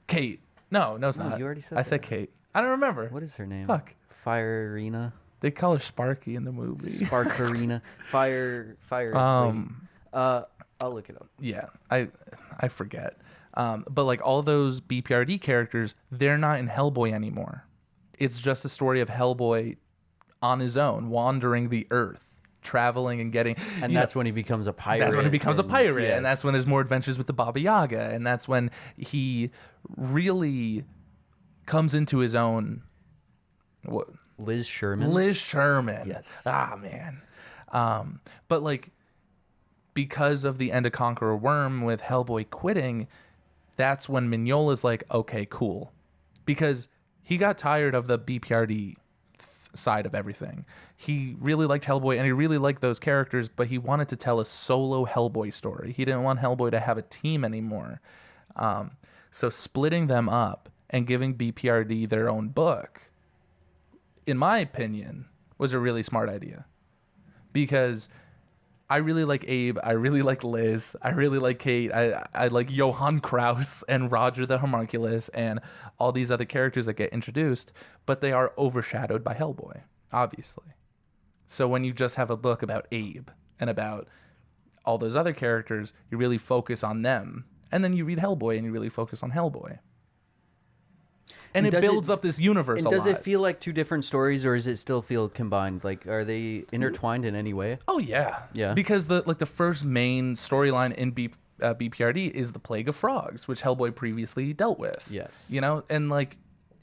Kate. No, it's No, not. you already said I that. said Kate. I don't remember. What is her name? Fuck. Fire Arena. They call her Sparky in the movie. Spark Arena. Fire. Lady. I'll look it up. Yeah, I forget. But like all those BPRD characters, they're not in Hellboy anymore. It's just a story of Hellboy on his own, wandering the earth, traveling and getting. And that's when he becomes a pirate. That's when he becomes a pirate, yes. and that's when there's more adventures with the Baba Yaga, and that's when he really comes into his own. What? Liz Sherman. Liz Sherman. Yes. Ah, man. But like, because of the end of Conqueror Worm with Hellboy quitting, that's when Mignola's like, okay, cool. Because he got tired of the BPRD side of everything. He really liked Hellboy and he really liked those characters, but he wanted to tell a solo Hellboy story. He didn't want Hellboy to have a team anymore. So splitting them up and giving BPRD their own book, in my opinion, was a really smart idea. Because I really like Abe, I really like Liz, I really like Kate, I like Johann Kraus and Roger the Homunculus and all these other characters that get introduced, but they are overshadowed by Hellboy, obviously. So when you just have a book about Abe and about all those other characters, you really focus on them. And then you read Hellboy and you really focus on Hellboy. And it builds up this universe and a lot. does it feel like two different stories, or does it still feel combined? Like, are they intertwined in any way? Oh yeah, Yeah. Because the first main storyline in BPRD is the Plague of Frogs, which Hellboy previously dealt with. Yes. And like,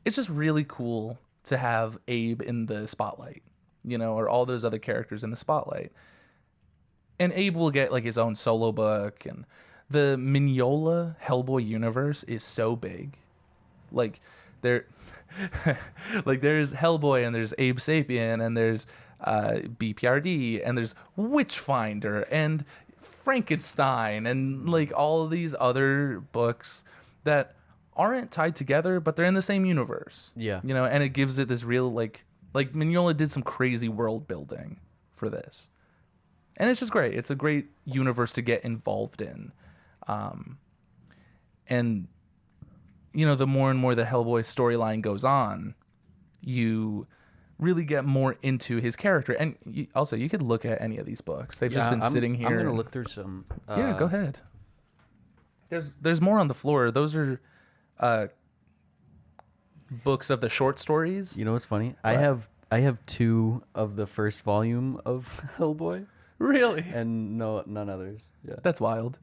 it's just really cool to have Abe in the spotlight, or all those other characters in the spotlight. And Abe will get like his own solo book, and the Mignola Hellboy universe is so big, like. There's Hellboy and there's Abe Sapien and there's BPRD and there's Witchfinder and Frankenstein and like all of these other books that aren't tied together, but they're in the same universe. Yeah. And it gives it this real like Mignola did some crazy world building for this. And it's just great. It's a great universe to get involved in. And the more and more the Hellboy storyline goes on, you really get more into his character. And you could look at any of these books. They've just been sitting here. I'm going to look through some. Yeah, go ahead. There's more on the floor. Those are books of the short stories. You know what's funny? What? I have 2 of the first volume of Hellboy, Really? and none others. Yeah. That's wild.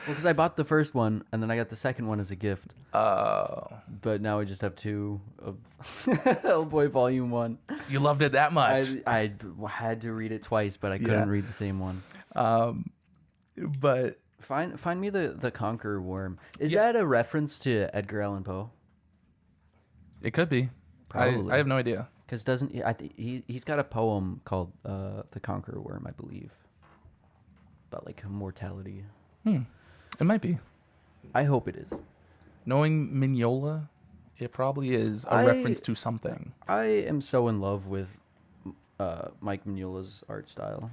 Well, because I bought the first one, and then I got the second one as a gift. Oh. But now I just have 2 of Hellboy Volume 1. You loved it that much. I had to read it twice, but I couldn't read the same one. But Find me the Conqueror Worm. Is that a reference to Edgar Allan Poe? it could be. Probably. I have no idea. Because doesn't he's got a poem called The Conqueror Worm, I believe, about like immortality. It might be. I hope it is. Knowing Mignola, it probably is a reference to something. I am so in love with Mike Mignola's art style.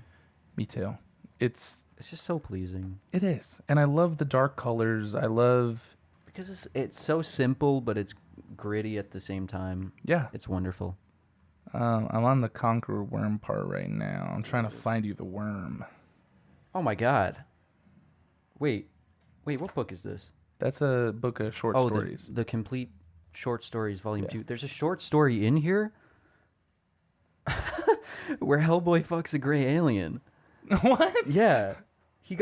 Me too. It's just so pleasing. It is, and I love the dark colors. I love because it's so simple, but it's gritty at the same time. Yeah, it's wonderful. I'm on the Conqueror Worm part right now. I'm trying to find you the worm. Oh my god! Wait, what book is this? That's a book of short stories. The complete short stories, volume 2. There's a short story in here where Hellboy fucks a gray alien. What? Yeah, he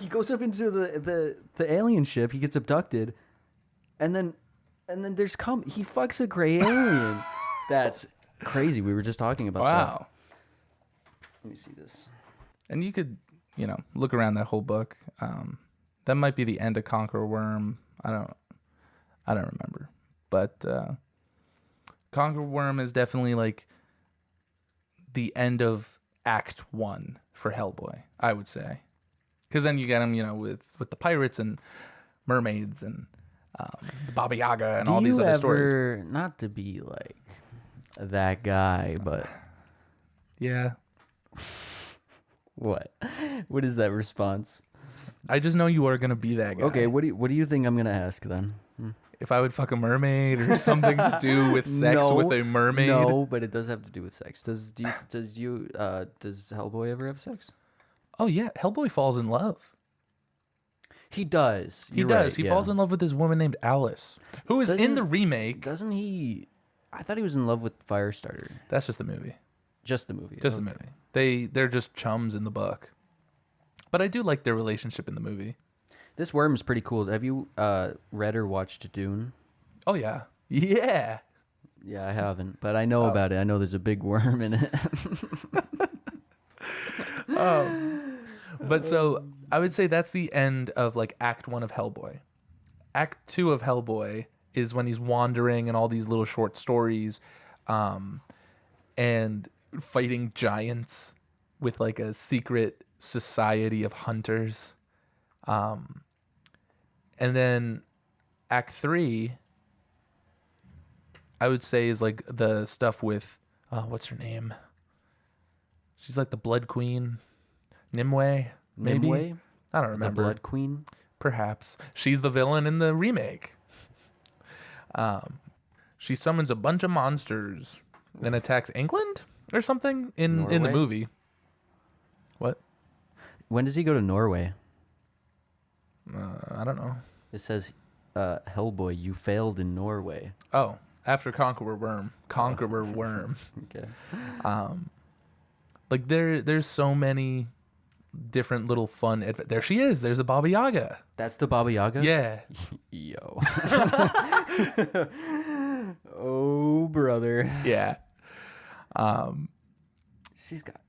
goes up into the alien ship. He gets abducted, and then he fucks a gray alien. That's crazy. We were just talking about that. Wow. Let me see this. And you could, look around that whole book. That might be the end of Conqueror Worm. I don't remember. But Conqueror Worm is definitely like the end of Act 1 for Hellboy, I would say. Because then you get him, with the pirates and mermaids and the Baba Yaga and all these other stories. Not to be like that guy, but yeah. What is that response? I just know you are gonna be that guy. Okay, what do you think I'm gonna ask then? If I would fuck a mermaid or something to do with sex with a mermaid? No, but it does have to do with sex. Does Hellboy ever have sex? Oh yeah, Hellboy falls in love. He does. He falls in love with this woman named Alice, who is in the remake. Doesn't he? I thought he was in love with Firestarter. That's just the movie. Just the movie. Just the movie. They're just chums in the book. But I do like their relationship in the movie. This worm is pretty cool. Have you read or watched Dune? Oh, yeah. Yeah. Yeah, I haven't, but I know about it. I know there's a big worm in it. But so I would say that's the end of like Act 1 of Hellboy. Act 2 of Hellboy is when he's wandering and all these little short stories and fighting giants with like a secret society of hunters. And then Act 3, I would say, is like the stuff with, what's her name? She's like the Blood Queen. Nimue, maybe? Nimue? I don't remember. The Blood Queen? Perhaps. She's the villain in the remake. She summons a bunch of monsters and attacks England or something in the movie. What? When does he go to Norway? I don't know. It says, Hellboy, you failed in Norway. Oh, after Conqueror Worm. Okay. Like there's so many different little fun. There she is. There's the Baba Yaga. That's the Baba Yaga? Yeah. Yo. Oh, brother. Yeah. She's got.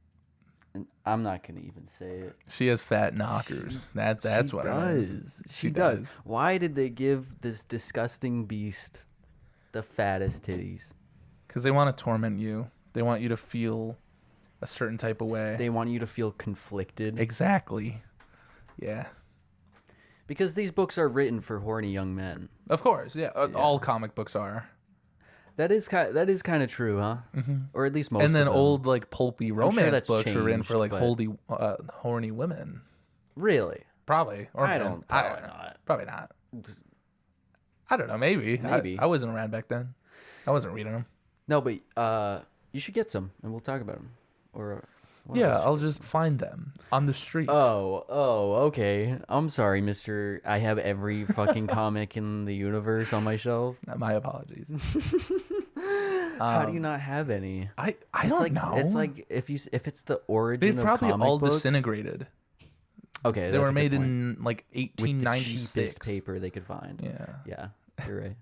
I'm not gonna even say it. She has fat knockers. That's what it is. She does. Why did they give this disgusting beast the fattest titties? Because they want to torment you. They want you to feel a certain type of way. They want you to feel conflicted. Exactly. Yeah. Because these books are written for horny young men. Of course, yeah. All comic books are. That is kind of true, huh? Mm-hmm. Or at least most. And then of them. old like pulpy romance books are written for like but... horny women. Really? Probably. Or I men. don't. Probably not. I don't know. Maybe. Maybe. I wasn't around back then. I wasn't reading them. No, but you should get some, and we'll talk about them. Or I'll just find them on the street. Oh, okay. I'm sorry, mister. I have every fucking comic in the universe on my shelf. My apologies. How do you not have any? I don't know. It's like if it's the origin they've probably of comic all books, disintegrated. Okay, they were made in like 1896. With the cheapest paper they could find. Yeah, you're right.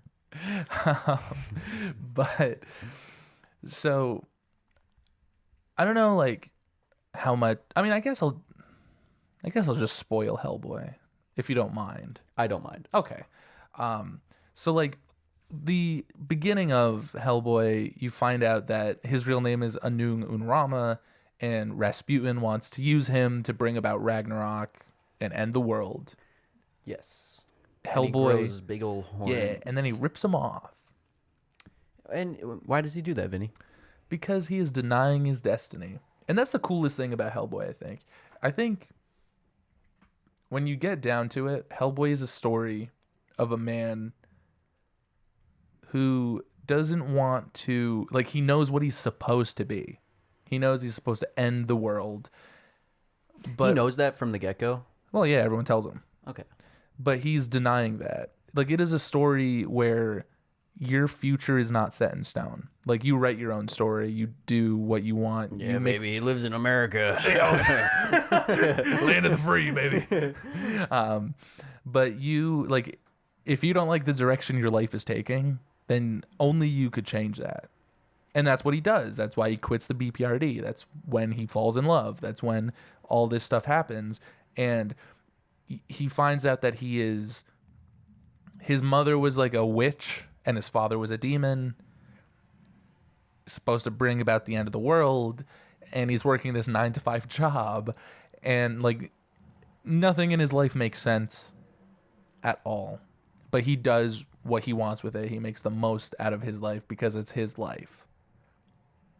But so I don't know, like how much. I mean, I guess I'll just spoil Hellboy if you don't mind. I don't mind. Okay. So like the beginning of Hellboy, you find out that his real name is Anung Unrama, and Rasputin wants to use him to bring about Ragnarok and end the world. Yes. Hellboy, and he grows big old horns. Yeah, and then he rips them off. And why does he do that, Vinny? Because he is denying his destiny. And that's the coolest thing about Hellboy, I think. I think when you get down to it, Hellboy is a story of a man who doesn't want to, like, he knows what he's supposed to be. He knows he's supposed to end the world. But He knows that from the get-go? well, yeah, everyone tells him. Okay. But he's denying that. Like, it is a story where your future is not set in stone. Like, you write your own story. You do what you want. Yeah, you make... baby, he lives in America. Land of the free, baby. But you, like, if you don't like the direction your life is taking, then only you could change that. And that's what he does. That's why he quits the BPRD. That's when he falls in love. That's when all this stuff happens. And he finds out that his mother was like a witch and his father was a demon, supposed to bring about the end of the world. And he's working this 9-to-5 job. And like nothing in his life makes sense at all. But he does what he wants with it. He makes the most out of his life because it's his life.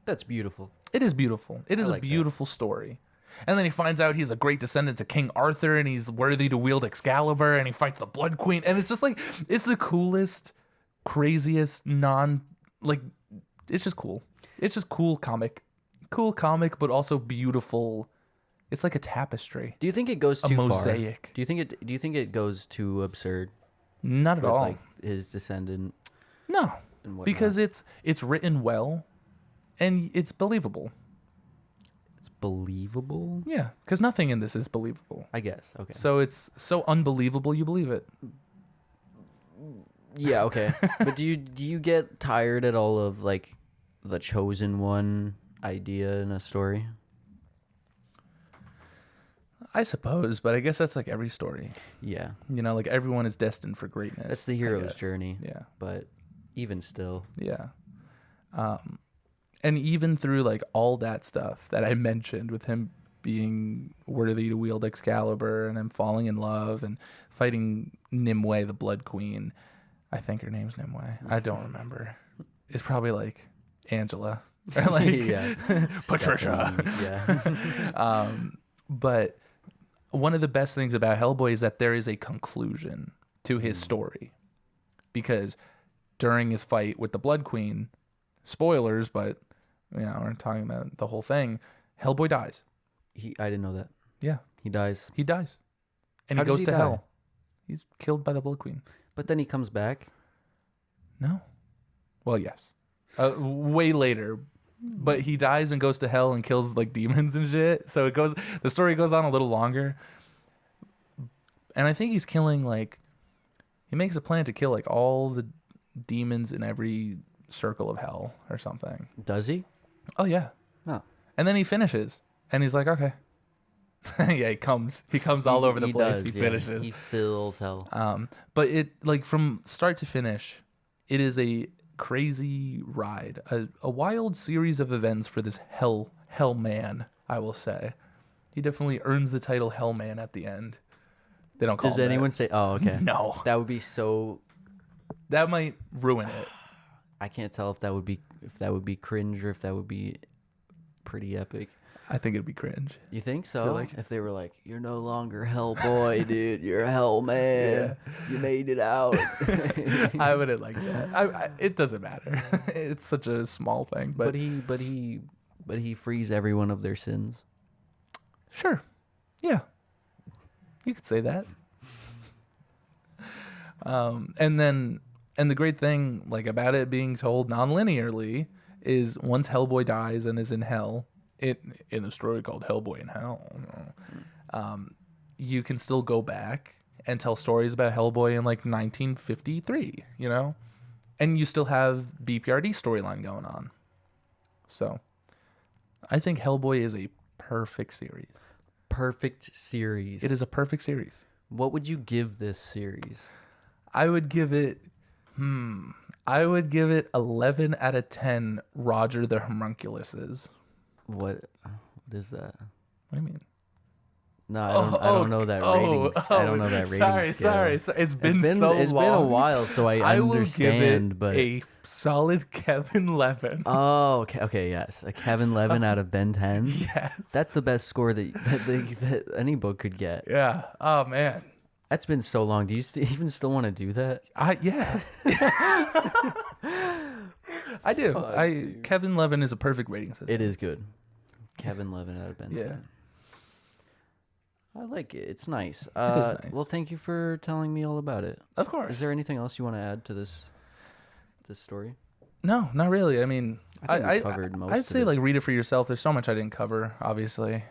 That's beautiful. It is beautiful. It is like a beautiful story. And then he finds out he's a great descendant to King Arthur and he's worthy to wield Excalibur and he fights the Blood Queen. And it's just like, it's the coolest, craziest, it's just cool. It's just cool comic. Cool comic, but also beautiful. It's like a tapestry. Do you think it goes too a far? mosaic. Do you think it goes too absurd? Not at with, all. like his descendant. No, And whatnot? because it's written well and it's believable. It's believable. Yeah, because nothing in this is believable. I guess. Okay. So it's so unbelievable you believe it. Yeah. Okay. But do you get tired at all of like the chosen one idea in a story? I suppose, but I guess that's like every story. Yeah. You know, like everyone is destined for greatness. That's the I hero's guess. journey. Yeah. But even still. Yeah. And even through like all that stuff that I mentioned with him being worthy to wield Excalibur and him falling in love and fighting Nimue, the Blood Queen. I think her name's Nimue. I don't remember. It's probably like Angela or like Yeah. Patricia. Yeah. But one of the best things about Hellboy is that there is a conclusion to his story. Because during his fight with the Blood Queen, spoilers, but you know, we're talking about the whole thing, Hellboy dies. I didn't know that. Yeah. He dies. He dies. And How he does goes he to die? hell. He's killed by the Blood Queen. But then he comes back. No. Well, yes. Way later. But he dies and goes to hell and kills like demons and shit. So the story goes on a little longer. And I think he's killing he makes a plan to kill like all the demons in every circle of hell or something. Does he? Oh yeah. No. And then he finishes and he's like, okay. Yeah, he comes all over the place. He finishes. He fills hell. But it like from start to finish, it is a crazy ride, a wild series of events for this hell man. I will say, he definitely earns the title Hellman at the end. They don't call. Does him anyone that. say? Oh, okay. No, That would be so. that might ruin it. I can't tell if that would be cringe or if that would be pretty epic. I think it'd be cringe. You think so? Feel like- if they were like, "You're no longer Hellboy, dude. You're Hell Man. You made it out." I wouldn't like that. It doesn't matter. It's such a small thing, but But he frees everyone of their sins. sure, yeah, you could say that. And the great thing about it being told non-linearly is once Hellboy dies and is in hell, in the story called Hellboy in Hell, you can still go back and tell stories about Hellboy in 1953, and you still have BPRD storyline going on. So I think Hellboy is a perfect series. Perfect series. It is a perfect series. What would you give this series? I would give it 11 out of 10 Roger the Homunculuses. What is that? What do you mean? No, I don't know that ratings. I don't know that rating sorry. scale. It's been so It's long. been a while, so I understand. But a solid Kevin Levin. Oh, okay, yes, a Kevin Levin out of Ben 10. Yes, That's the best score that any book could get. Yeah. Oh man. That's been so long. Do you even still want to do that? Yeah. I do. Dude. Kevin Levin is a perfect rating system. It is good. Kevin Levin out of Ben 10. Yeah. I like it. It's nice. It is nice. Well, thank you for telling me all about it. Of course. Is there anything else you want to add to this story? No, not really. I mean, I covered most. I'd say like read it for yourself. There's so much I didn't cover, obviously.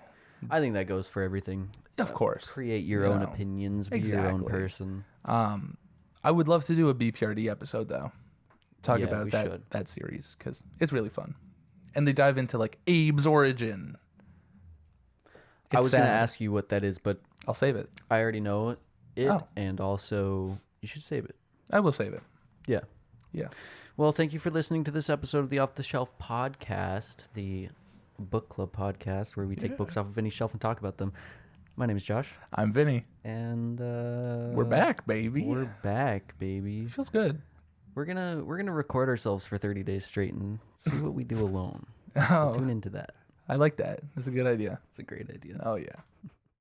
I think that goes for everything. Of course. Create your own opinions. Be your own person. I would love to do a BPRD episode though. Talk about should. that series because it's really fun, and they dive into like Abe's origin. I was going to ask you what that is, but I'll save it. I already know it, and also you should save it. I will save it. Yeah. Yeah. Well, thank you for listening to this episode of the Off the Shelf podcast, the book club podcast where we take books off of any shelf and talk about them. My name is Josh. I'm Vinny. And we're back, baby. We're back, baby. Feels good. We're gonna record ourselves for 30 days straight and see what we do alone. So tune into that. I like that. That's a good idea. It's a great idea. Oh, yeah.